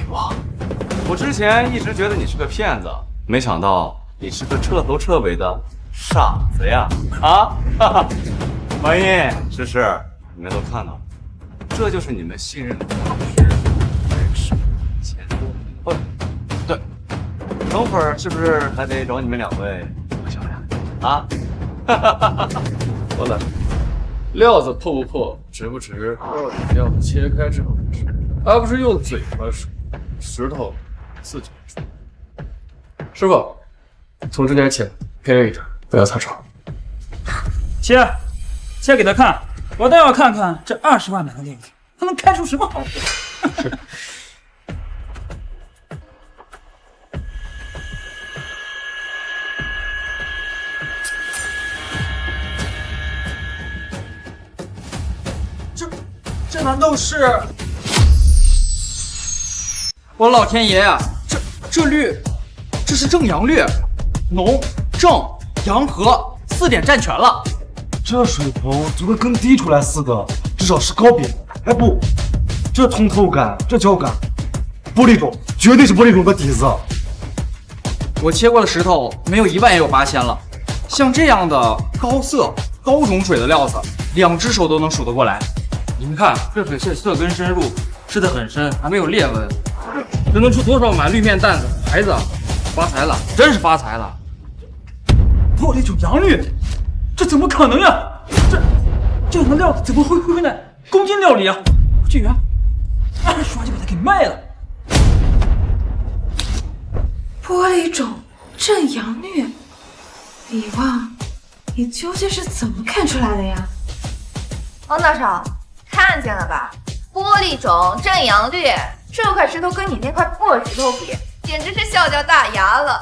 S14: 我之前一直觉得你是个骗子，没想到你是个彻头彻尾的傻子呀！啊，哈哈，王英、诗诗，你们都看到了，这就是你们信任的方式，钱多。对，等会儿是不是还得找你们2位喝酒呀？啊，哈哈哈哈！
S16: 老板，料子破不破，值不值，都要等料子切开之后再说，而不是用嘴巴说。石头自己出。师傅，从中间切，偏远一点，不要擦手。
S8: 切给他看，我倒要看看这20万买的料子，他能开出什么好货。
S4: 这难道是？我老天爷呀！这绿，这是正阳绿，龙、正、阳和4点占全了。
S15: 这水平就跟更滴出来似的，至少是高边。哎不，这通透感，这胶感，玻璃种，绝对是玻璃种的底子。
S4: 我切过的石头没有1万也有8000了。像这样的高色、高种水的料子，2只手都能数得过来。
S8: 你们看，这腿是色根深入，吃得很深，还没有裂纹，这能出多少碗绿面担子？孩子，发财了，真是发财了！玻璃种洋芋，这怎么可能呀？这样的料子怎么会混在宫廷料理啊？居然二刷就把它给卖了！
S7: 玻璃种镇阳虐，李旺，你究竟是怎么看出来的呀？
S9: 王大少，看见了吧？玻璃种镇阳略，这块石头跟你那块破石头比，简直是笑掉大牙了。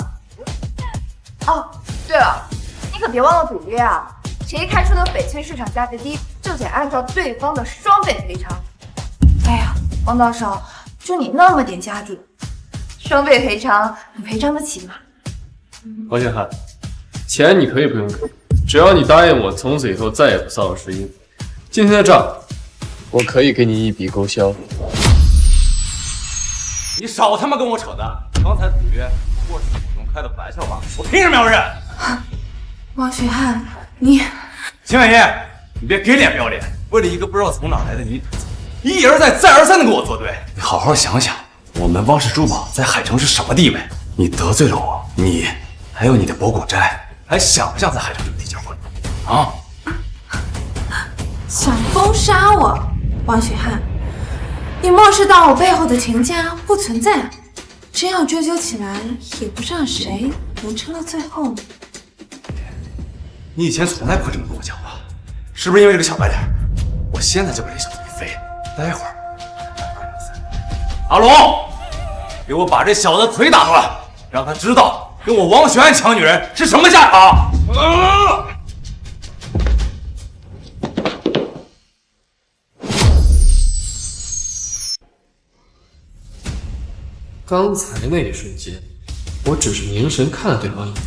S9: 哦，对了，你可别忘了赌约啊！谁开出的翡翠市场价格低，就得按照对方的双倍赔偿。哎呀，王大少，就你那么点家底，双倍赔偿，你赔偿得起吗？
S16: 王小汉，钱你可以不用给，只要你答应我从此以后再也不骚扰石英，今天的账我可以给你一笔勾销。
S14: 你少他妈跟我扯淡！刚才赌约不过是口中开的玩笑罢了，我凭什么要认？
S7: 王雪汉，你
S14: 秦婉叶，你别给脸不要脸！为了一个不知道从哪来的你一而再再而三的跟我作对。你好好想想，我们汪氏珠宝在海城是什么地位？你得罪了我，你还有你的博古斋，还想不想在海城这个地界混？啊！
S7: 想封杀我，王雪汉，你漠视到我背后的秦家不存在，真要追究起来，也不知道谁能撑到最后。
S14: 你以前从来不会这么跟我讲话，是不是因为这个小白脸？我现在就把这小子给废了。待会儿，阿龙，给我把这小子腿打断，让他知道跟我王雪汉抢女人是什么下场。
S16: 刚才那一瞬间，我只是凝神看了对方一眼，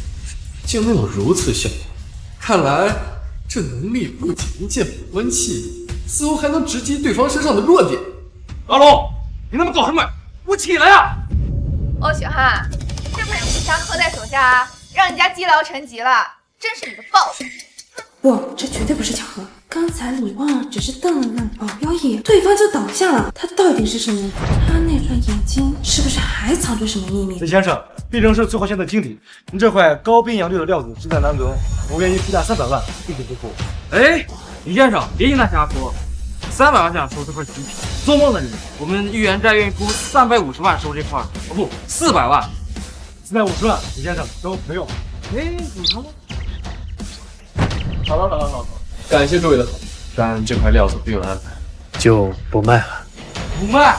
S16: 竟能有如此效果。看来这能力不仅见不温气，似乎还能直击对方身上的弱点。
S14: 阿龙，你他妈搞什么？给我起来呀！
S9: 王雪汉，这不是你强喝在手下，让人家积劳成疾了，真是你的报应！
S7: 不，这绝对不是巧合。刚才李旺只是瞪了瞪保镖一眼，对方就倒下了。他到底是什么？他那双眼睛是不是还藏着什么秘密？
S15: 李先生，必争是最花钱的经理，您这块高滨洋绿的料子志在难得，我愿意出价300万，一点不付。
S8: 哎，李先生，别听他瞎说，300万想收这块极品，做梦呢你！我们豫园斋愿意出350万收这块，哦不，400万
S15: ，450万，李先生都不用。
S8: 哎，你看。
S16: 好，感谢诸位的好，但这块料子不用安排，就不卖了。
S8: 不卖。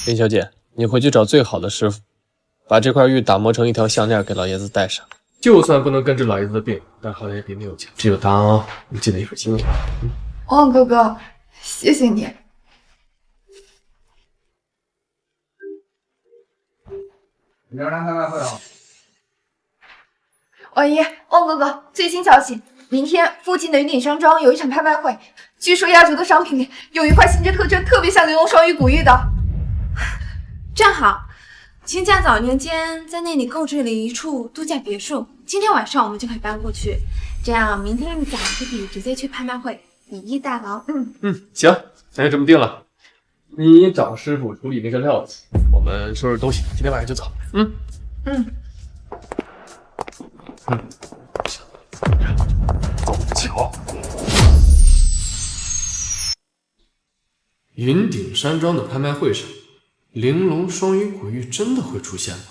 S16: 林小姐，你回去找最好的师傅，把这块玉打磨成一条项链给老爷子戴上。就算不能根治老爷子的病，但好像也比没有强。这就当你尽了一份心意。
S9: 汪哥哥，谢谢你。
S12: 明儿来拍卖会啊！
S9: 王爷，汪哥哥，最新消息，明天附近的云顶山庄有一场拍卖会，据说压轴的商品里有一块形制特征特别像玲珑双鱼古玉的。
S7: 正好，秦家早年间在那里购置了一处度假别墅，今天晚上我们就可以搬过去，这样明天一早就可以直接去拍卖会，以逸待劳。
S16: 行，那就这么定了。你找师傅处理那个料子，我们收拾东西，今天晚上就走。
S14: 走瞧。
S16: 云顶山庄的拍卖会上，玲珑双鱼古玉真的会出现吗？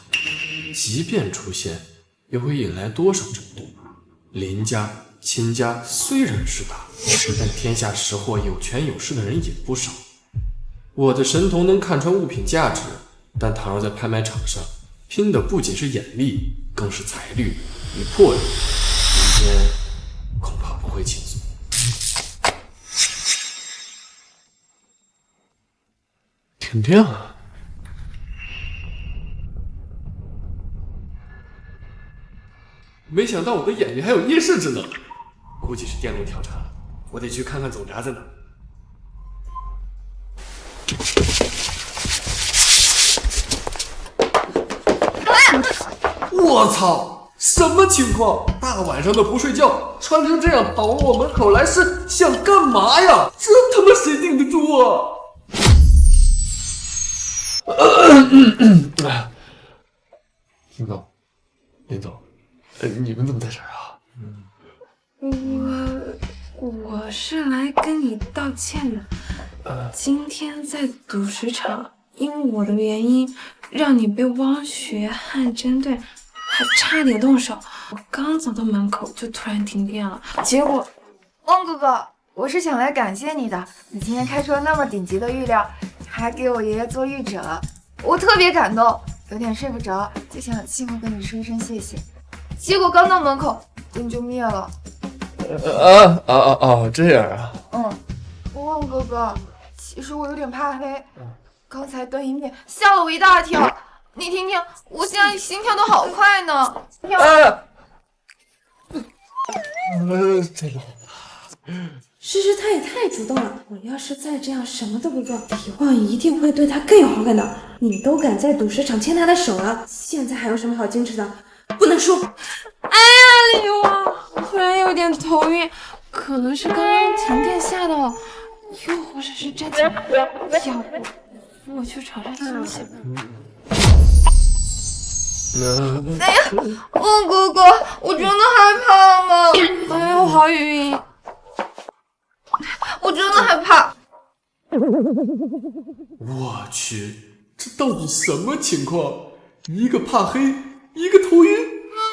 S16: 即便出现，又会引来多少争夺？林家、秦家虽然势大，但天下识货有权有势的人也不少。我的神童能看穿物品价值，但倘若在拍卖场上拼的不仅是眼力，更是财力与魄力，明天恐怕不会轻松。挺亮啊！没想到我的眼睛还有夜视之能，估计是电路调查了，我得去看看总闸在哪。
S1: 我操！
S16: 什么情况？大晚上的不睡觉，穿成这样跑我门口来是想干嘛呀？这他妈谁顶得住啊？林总，你们怎么在这儿啊？
S10: 我是来跟你道歉的。今天在赌石场，因为我的原因，让你被汪学汉针对，还差点动手。我刚走到门口就突然停电了，结果……
S9: 汪哥哥，我是想来感谢你的。你今天开出了那么顶级的玉料，还给我爷爷做玉枕，我特别感动，有点睡不着，就想亲口跟你说一声谢谢。结果刚到门口，灯就灭了。
S16: 这样啊。
S9: 汪哥哥，其实我有点怕黑，刚才灯一灭，吓了我一大跳。你听听，我现在心跳都好快呢。
S10: 诗诗她也太主动了，我要是再这样什么都不做，李旺一定会对她更有好感的。你都敢在赌石场牵她的手了，现在还有什么好矜持的？不能输！哎呀，李旺，我突然有点头晕，可能是刚刚停电吓到了，又或者是真的。要不我去床上休息吧。
S9: 哎呀，汪哥哥，我真的害怕了。
S10: 哎呀，我好晕。
S9: 我真的害怕。
S16: 我去，这到底什么情况？一个怕黑，一个头晕，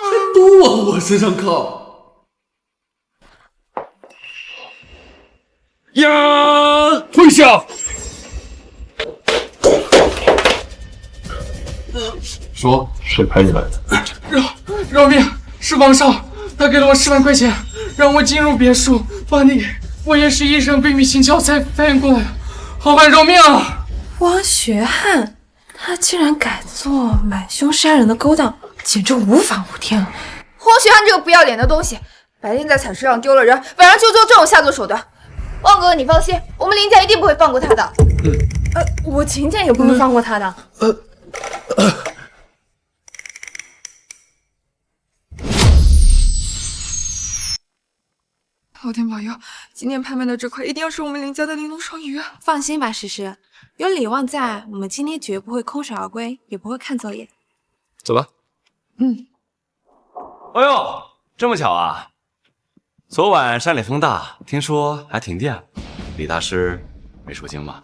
S16: 还都往我身上靠。
S3: 呀！退下！
S16: 说
S14: 谁派你来的？
S16: 饶命！是王少，他给了我10万块钱，让我进入别墅帮你。我也是一声悲鸣心窍才反应过来，好汉饶命啊！
S10: 汪学汉，他竟然改做买凶杀人的勾当，简直无法无天了。
S9: 汪学汉这个不要脸的东西，白天在采石场丢了人，晚上就做这种下作手段。汪哥哥，你放心，我们林家一定不会放过他的。
S10: 我秦家也不会放过他的。
S11: 老天保佑，今天拍卖的这块一定要是我们林家的玲珑双鱼啊！
S10: 放心吧，诗诗，有李旺在，我们今天绝不会空手而归，也不会看走眼。
S14: 走吧。哎呦，这么巧啊！昨晚山里风大，听说还停电了。李大师没说惊吧？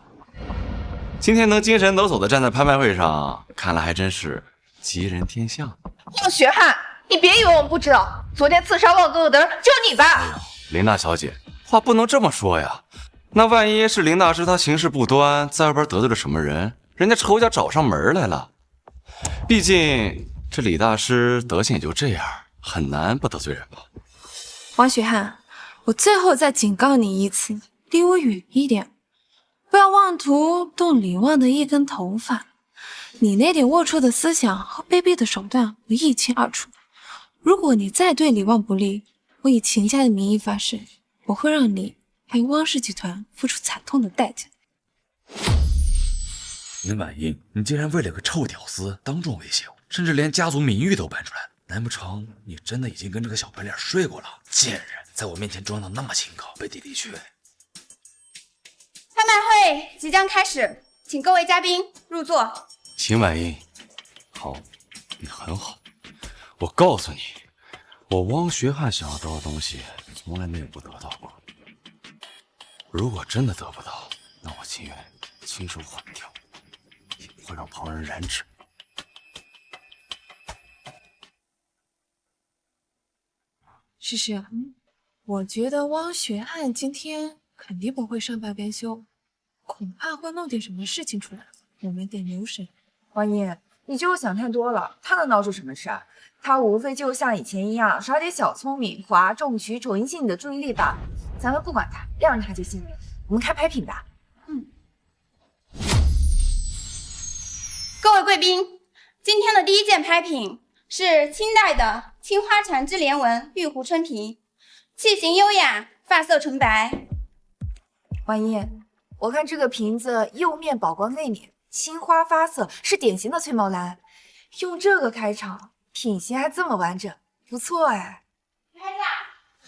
S14: 今天能精神抖擞的站在拍卖会上，看来还真是吉人天相。
S9: 汪学汉，你别以为我们不知道，昨天刺杀汪哥哥的人就是你吧？
S14: 林大小姐，话不能这么说呀。那万一是林大师他行事不端，在外边得罪了什么人，人家仇家找上门来了。毕竟这李大师德行也就这样，很难不得罪人吧。
S10: 汪学汉，我最后再警告你一次，离我远一点，不要妄图动李旺的一根头发。你那点龌龊的思想和卑鄙的手段，我一清二楚。如果你再对李旺不利，我以秦家的名义发誓，我会让你还有汪氏集团付出惨痛的代价。
S17: 林婉英，你竟然为了个臭屌丝当众威胁我，甚至连家族名誉都搬出来了，难不成你真的已经跟这个小白脸睡过了？贱人，在我面前装的那么清高，背地里却……
S20: 拍卖会即将开始，请各位嘉宾入座。
S14: 秦婉英，好，你很好。我告诉你，我汪学汉想要得到的东西，从来没有不得到过。如果真的得不到，那我情愿亲手毁掉，也不会让旁人染指。
S10: 诗诗，我觉得汪学汉今天肯定不会善罢甘休，恐怕会弄点什么事情出来，我们得留神。
S9: 王英，你就是想太多了，他能闹出什么事啊？他无非就像以前一样耍点小聪明，哗众取宠，引起你的注意力罢了。咱们不管他，让着他就行了。我们看拍品吧。
S20: 各位贵宾，今天的第一件拍品是清代的青花缠枝莲纹玉壶春瓶，器型优雅，发色纯白。
S9: 王英，我看这个瓶子釉面宝光内敛，青花发色，是典型的翠毛蓝。用这个开场，品型还这么完整，不错哎。
S20: 拍价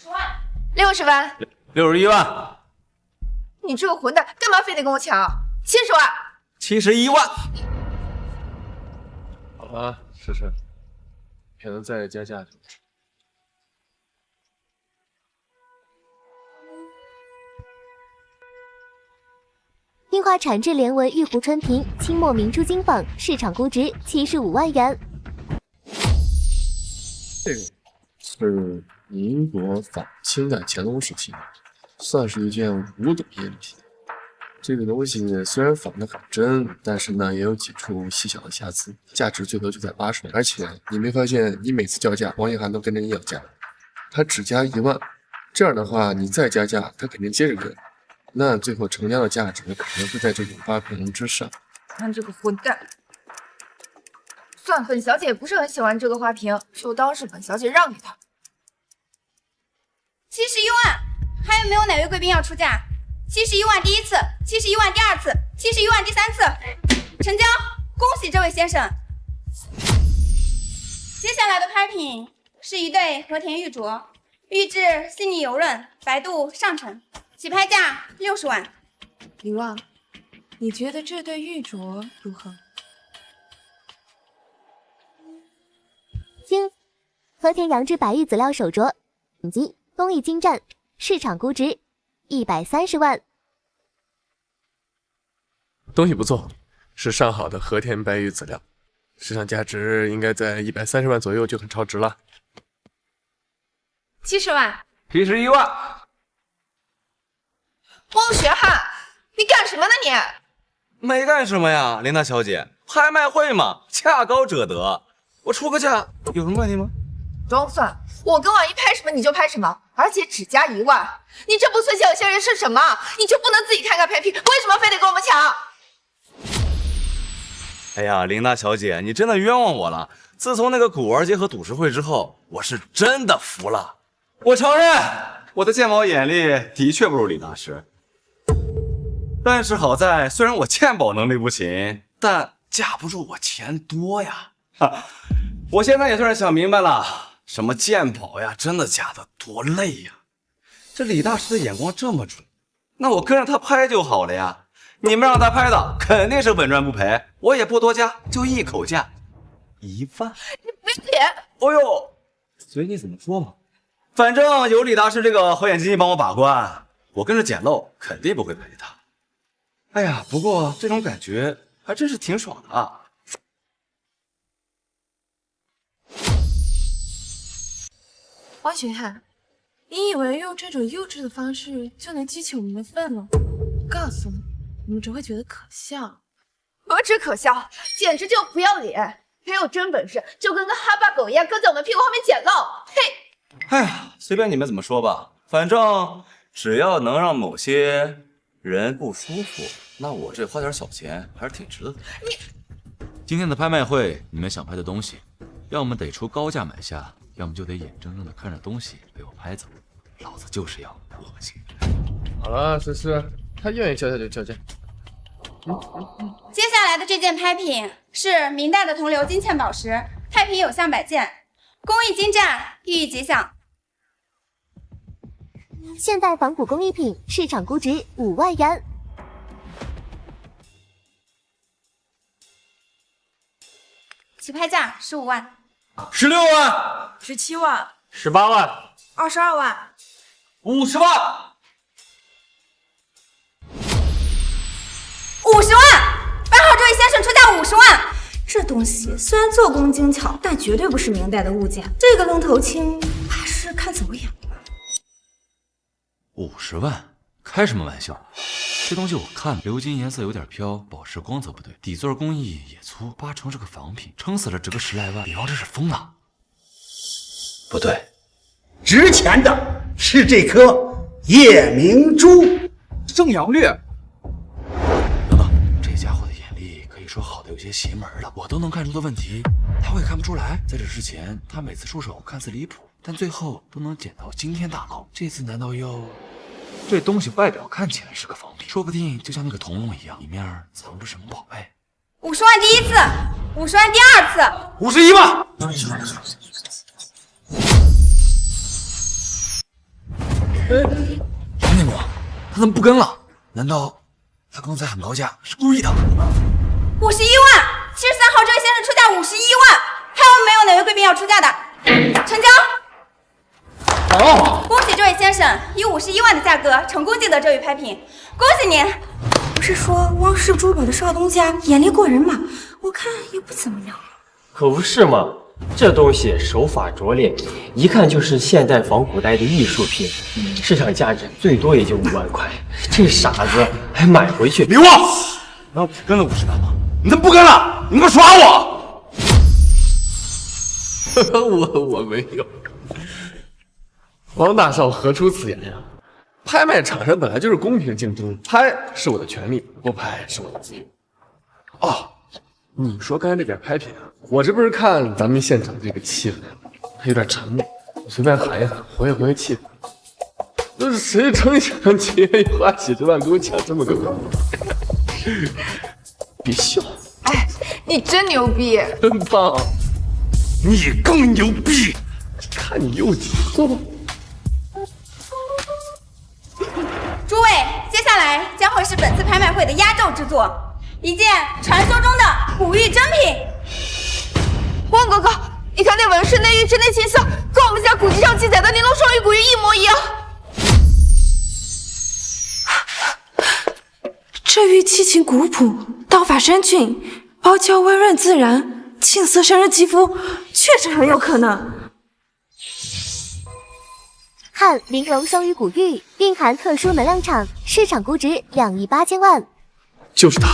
S20: 10万
S9: ，60万
S17: ，61万，
S9: 你这个混蛋，干嘛非得跟我抢？70万
S17: ，71万。
S16: 好了，诗诗，骗子再加价就是。
S6: 樱花产制联文玉壶春瓶清末明珠金仿，市场估值75万元。
S16: 这个是民国仿清代乾隆时期的，算是一件古董赝品。这个东西虽然仿得很真，但是呢也有几处细小的瑕疵，价值最多就在80万。而且你没发现，你每次叫价，王一涵都跟着你要价，他只加1万，这样的话你再加价，他肯定接着跟。那最后成交的价值可能会在这种花瓶之上。
S9: 看这个混蛋！算本小姐也不是很喜欢这个花瓶，就当是本小姐让给她。
S20: 71万，还有没有哪位贵宾要出价？71万第一次，71万第二次，71万第三次，成交！恭喜这位先生。接下来的拍品是一对和田玉镯，玉质细腻油润，白度上乘。起拍价60万。
S10: 李旺，你觉得这对玉镯如何？
S6: 经和田洋之白玉籽料手镯，顶级工艺精湛，市场估值130万。
S16: 东西不错，是上好的和田白玉籽料，市场价值应该在130万左右，就很超值了。
S9: 70万。
S17: 71万。
S9: 汪学汉，你干什么呢你？
S17: 没干什么呀，琳达小姐，拍卖会嘛，价高者得，我出个价有什么问题吗？
S9: 装蒜！我跟王一拍什么你就拍什么，而且只加1万，你这不存钱有些人是什么？你就不能自己看看拍品？为什么非得跟我们抢？
S17: 哎呀，琳达小姐，你真的冤枉我了。自从那个古玩节和赌石会之后，我是真的服了。我承认，我的鉴宝眼力的确不如李大师。但是好在，虽然我鉴宝能力不行，但架不住我钱多呀。我现在也算是想明白了，什么鉴宝呀，真的假的多累呀。这李大师的眼光这么准，那我跟着他拍就好了呀。你们让他拍的肯定是稳赚不赔，我也不多加，就一口价1万。
S9: 你不要脸！
S17: 哦呦，随你怎么说嘛。反正有李大师这个合眼基金帮我把关，我跟着捡漏肯定不会赔他。哎呀，不过这种感觉还真是挺爽的啊。
S10: 汪学汉，你以为用这种幼稚的方式就能激起我们的愤怒？我告诉你，你们只会觉得可笑。
S9: 何止可笑，简直就不要脸！没有真本事，就跟个哈巴狗一样跟在我们屁股后面捡漏。嘿！
S17: 哎呀，随便你们怎么说吧，反正只要能让某些人不舒服，那我这花点小钱还是挺值得的。今天的拍卖会，你们想拍的东西，要么得出高价买下，要么就得眼睁睁的看着东西被我拍走。老子就是要恶心。
S16: 好了，诗诗，他愿意叫价就叫价。
S20: 接下来的这件拍品是明代的铜鎏金嵌宝石，拍品有相100件，工艺精湛，寓意吉祥。
S6: 现代仿古工艺品，市场估值5万元。
S20: 起拍价15万。
S17: 16万。
S10: 17万。
S8: 18万。
S10: 22万。
S17: 50万。
S20: 50万！办好这位先生出价50万。
S7: 这东西虽然做工精巧，但绝对不是明代的物件。这个愣头青，怕是看走眼了。
S17: 50万？开什么玩笑！这东西我看了，鎏金颜色有点飘，宝石光泽不对，底座工艺也粗，8成是个仿品，撑死了值个10来万。李王这是疯了？
S19: 不对，值钱的是这颗夜明珠。
S17: 正阳绿。等等，这家伙的眼力可以说好的有些邪门了，我都能看出的问题，他会看不出来。在这之前，他每次出手看似离谱，但最后都能捡到惊天大捞。这次难道又……这东西外表看起来是个仿品，说不定就像那个铜龙一样，里面藏着什么宝贝。
S20: 50万第一次，50万第二次
S17: ，51万。陈警官，他怎么不跟了？难道他刚才喊高价是故意的？
S20: 51万，73号这位先生出价51万，还有没有哪位贵宾要出价的？成交。
S17: 哦，
S20: 恭喜这位先生以51万的价格成功竞得这位拍品，恭喜您！
S11: 不是说汪氏珠宝的少东家眼力过人吗？我看也不怎么样。
S21: 可不是嘛，这东西手法拙劣，一看就是现代仿古代的艺术品，市场价值最多也就5万块，这傻子还买回去。
S18: 李旺，那不是跟了50万吗？你怎么不跟了？你给我耍我！
S16: 我没有。王大少何出此言呀？拍卖场上本来就是公平竞争，拍是我的权利，不拍是我的自由。哦，你说刚才那点拍品啊，我这不是看咱们现场这个气氛，有点沉默，我随便喊一喊，活跃活跃气氛。那是谁成想秦愿意花几十万给我抢这么个高？别笑，
S9: 哎，你真牛逼，
S16: 真棒！
S18: 你更牛逼，
S16: 看你又急，坐吧。
S20: 诸位，接下来将会是本次拍卖会的压轴之作，一件传说中的古玉珍品。
S9: 汪哥哥，你看那纹饰、那玉质、那琴瑟，跟我们家古籍上记载的玲珑双玉古玉一模一样。
S10: 这玉器情古朴，刀法深峻，包胶温润自然，沁色渗人肌肤，确实很有可能。
S6: 汉玲珑双玉古玉蕴含特殊能量场，市场估值2亿8千万。
S16: 就是它，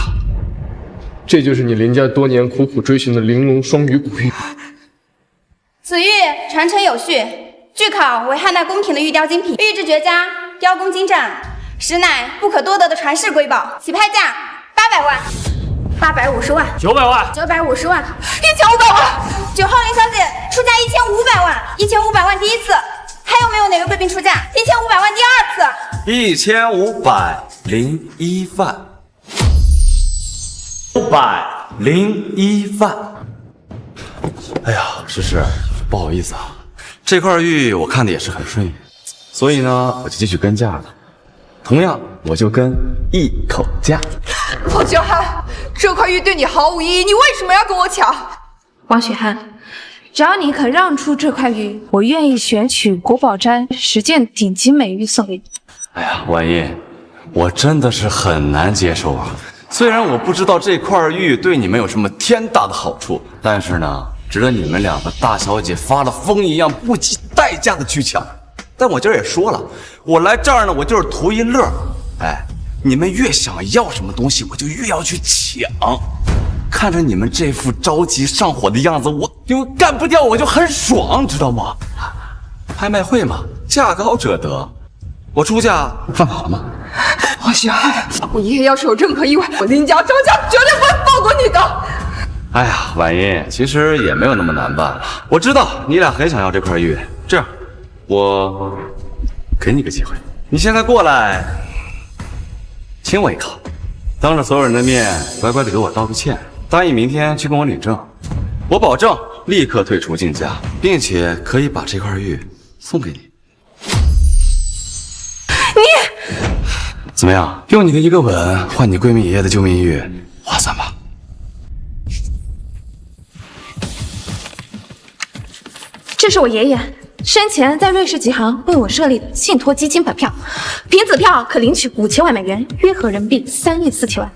S16: 这就是你林家多年苦苦追寻的玲珑双鱼古玉。
S20: 此玉传承有序，据考为汉代宫廷的玉雕精品，玉质绝佳，雕工精湛，实乃不可多得的传世瑰宝。起拍价800万、850万、
S8: 900万、
S20: 950万、1500万。9号林小姐出价1500万，1500万第一次。还有没有哪位贵宾出价1500万第二次
S17: ？1501万，501万。哎呀，诗诗，不好意思啊，这块玉我看的也是很顺眼，所以呢，我就继续跟价了。同样，我就跟一口价。
S9: 王雪涵，这块玉对你毫无意义，你为什么要跟我抢？
S7: 王雪涵，只要你肯让出这块玉，我愿意选取国宝斋10件顶级美玉送给你。
S17: 哎呀，婉音，我真的是很难接受啊。虽然我不知道这块玉对你们有什么天大的好处，但是呢，值得你们两个大小姐发了疯一样不计代价的去抢。但我今儿也说了，我来这儿呢，我就是图一乐。哎，你们越想要什么东西，我就越要去抢。看着你们这副着急上火的样子，我因为干不掉我就很爽，知道吗？拍卖会嘛，价高者得。我出价放好了吗？
S9: 王雪涵，我爷爷要是有任何意外，我林家张家绝对不会放过你的。
S17: 哎呀，婉音，其实也没有那么难办了。我知道你俩很想要这块玉，这样，我给你个机会，你现在过来亲我一口，当着所有人的面，乖乖的给我道个歉，答应明天去跟我领证，我保证立刻退出竞价，并且可以把这块玉送给你。
S9: 你
S17: 怎么样？用你的一个吻换你闺蜜爷爷的救命玉，划算吧？
S7: 这是我爷爷生前在瑞士集行为我设立的信托基金本票，凭此票可领取5000万美元，约合人民币3亿4千万。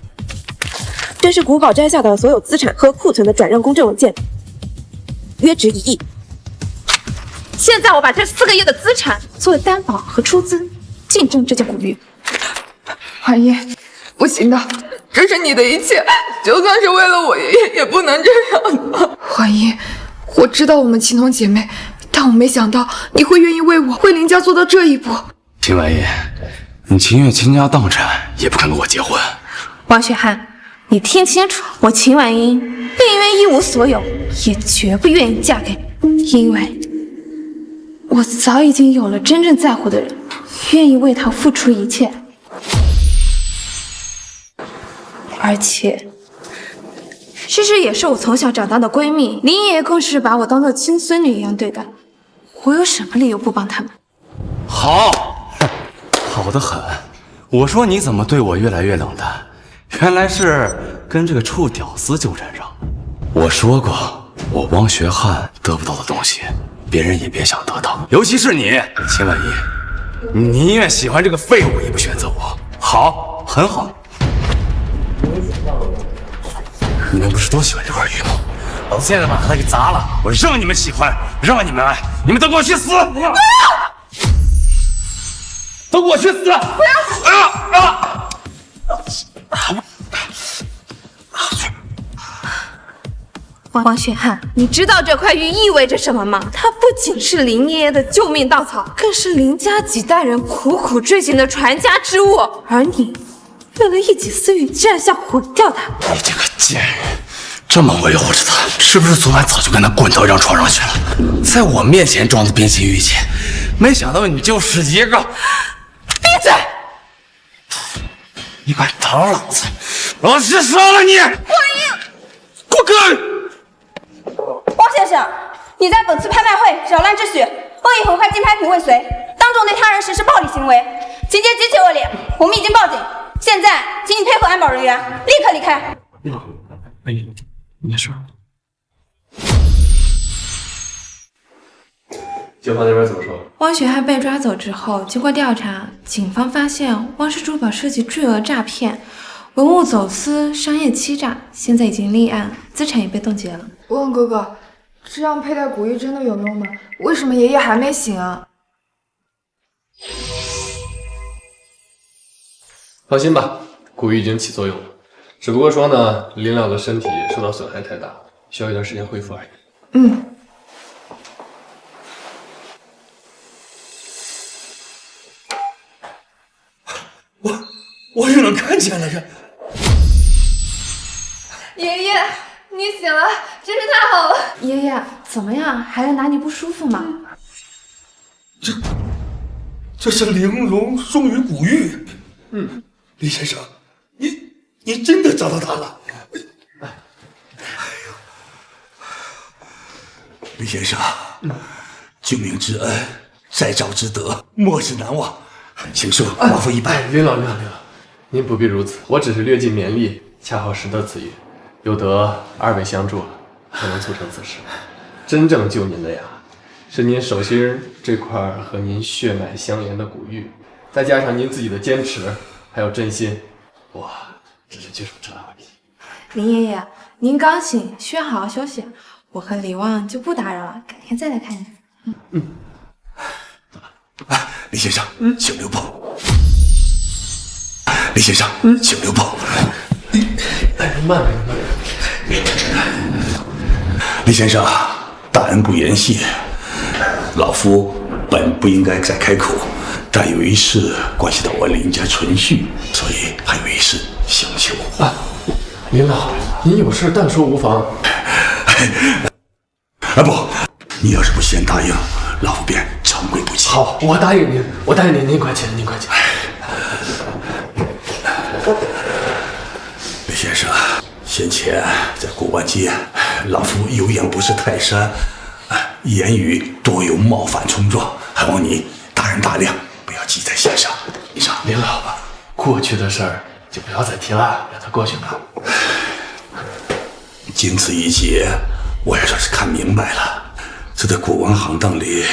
S10: 这是古堡摘下的所有资产和库存的转让公证文件，约值1亿。
S7: 现在我把这4个亿的资产作为担保和出资，竞争这件古玉。
S9: 婉音，不行的，这是你的一切，就算是为了我爷爷，也不能这样的。婉音，我知道我们情同姐妹，但我没想到你会愿意为我、为林家做到这一步。
S17: 秦婉音，你情愿倾家荡产，也不肯跟我结婚。
S7: 王雪涵，你听清楚，我秦婉音宁愿一无所有，也绝不愿意嫁给你，因为我早已经有了真正在乎的人，愿意为他付出一切。而且，诗诗也是我从小长大的闺蜜，林爷爷更是把我当做亲孙女一样对待，我有什么理由不帮他们？
S17: 好，
S14: 巧得很。我说你怎么对我越来越冷淡，原来是跟这个臭屌丝纠缠上了。我说过，我汪学汉得不到的东西，别人也别想得到，尤其是你，秦婉一，你宁愿喜欢这个废物，也不选择我。好，很好。你们不是都喜欢这块玉吗？我现在把它给砸了，我让你们喜欢，让你们爱，你们都给我去死！都给我去死！不要！
S7: 汪雪汉，你知道这块玉意味着什么吗？它不仅是林爷爷的救命稻草，更是林家几代人苦苦追寻的传家之物。而你，为了一己私欲，竟然想毁掉它！
S14: 你这个贱人，这么维护着他，是不是昨晚早就跟他滚到一张床上去了？在我面前装的冰清玉洁，没想到你就是一个……
S7: 闭嘴！
S14: 你敢打扰老子，老子杀了你！
S20: 王英，
S14: 滚开！
S20: 汪先生，你在本次拍卖会扰乱秩序，恶意毁坏竞拍品未遂，当众对他人实施暴力行为，情节极其恶劣，我们已经报警。现在，请你配合安保人员，立刻离开。
S16: 没事。
S21: 警方那边怎么说？
S7: 汪雪汉被抓走之后，经过调查，警方发现汪氏珠宝涉及巨额诈骗、文物走私、商业欺诈，现在已经立案，资产也被冻结了。
S11: 汪哥哥，这样佩戴古玉真的有用吗？为什么爷爷还没醒啊？
S16: 放心吧，古玉已经起作用了，只不过说呢，林老的身体受到损害太大，需要一段时间恢复而已。
S11: 嗯。
S18: 我又能看见了，这
S7: 爷爷，你醒了，真是太好了。爷爷，怎么样？还有哪里不舒服吗？
S18: 这是玲珑送予古玉。李先生，你真的找到他了？李先生，救命之恩，再造之德，莫之难忘。请恕老夫一拜。
S16: 林老，您不必如此，我只是略尽绵力，恰好识得此遇，有得二位相助，才能促成此事。真正救您的呀，是您手心这块和您血脉相连的古玉，再加上您自己的坚持，还有真心，我只是接受这而已。
S7: 林爷爷，您刚醒，需要好好休息。我和李旺就不打扰了，改天再来看您。
S18: 李先生，请留步。李先生，请留步。
S16: 慢点。
S18: 李先生，大恩不言谢，老夫本不应该再开口，但有一事关系到我林家存续，所以还有一事相求。
S16: 林老，您有事但说无妨。
S18: 不，你要是不先答应，老夫便长跪不起。
S16: 好，我答应您，您快请，您快请。
S18: 李先生，先前在古玩街，老夫有眼不识泰山，言语多有冒犯冲撞，还望你大人大量，不要记在心上。
S16: 林老，过去的事儿就不要再提了，让它过去吧。
S18: 经此一劫，我也算是看明白了。这在古玩行当里，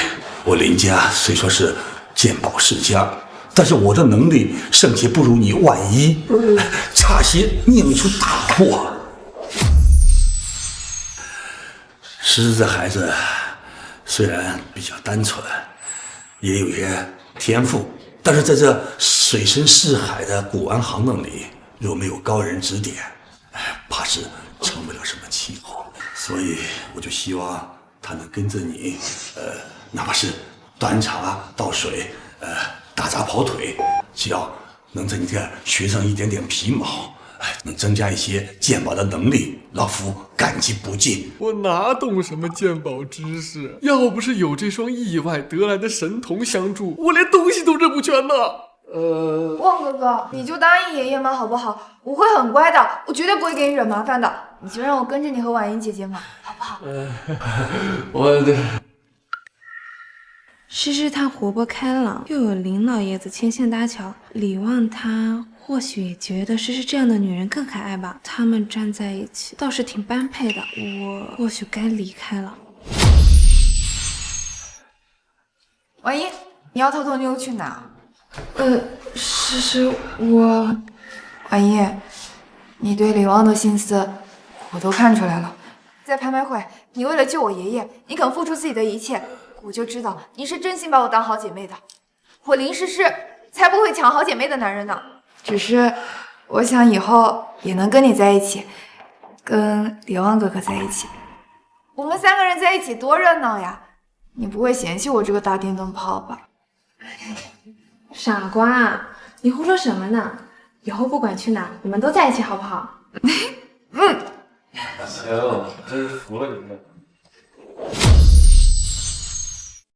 S18: 我林家虽说是鉴宝世家，但是我的能力尚且不如你万一，差些酿出大祸。石子这孩子虽然比较单纯，也有些天赋，但是在这水深似海的古玩行当里，若没有高人指点，怕是成不了什么气候。所以我就希望他能跟着你，哪怕是端茶倒水，打杂跑腿，只要能在你这儿学上一点点皮毛，能增加一些鉴宝的能力，老夫感激不尽。
S16: 我哪懂什么鉴宝知识？要不是有这双意外得来的神童相助，我连东西都认不全呢。
S11: 旺哥哥，你就答应爷爷嘛，好不好？我会很乖的，我绝对不会给你惹麻烦的。你就让我跟着你和婉莹姐姐嘛，好不好？
S16: 我这
S7: 诗诗她活泼开朗，又有林老爷子牵线搭桥，李旺他或许也觉得诗诗这样的女人更可爱吧。他们站在一起倒是挺般配的，我或许该离开了。
S9: 婉一，你要偷偷溜去哪？
S7: 诗诗，我……
S9: 婉一，你对李旺的心思我都看出来了。在拍卖会，你为了救我爷爷，你肯付出自己的一切，我就知道你是真心把我当好姐妹的。我林诗诗才不会抢好姐妹的男人呢。只是我想以后也能跟你在一起，跟李旺哥哥在一起，我们3个人在一起多热闹呀！你不会嫌弃我这个大电灯泡吧？
S7: 傻瓜，你胡说什么呢？以后不管去哪，我们都在一起，好不好？
S16: 行，真是服了你们。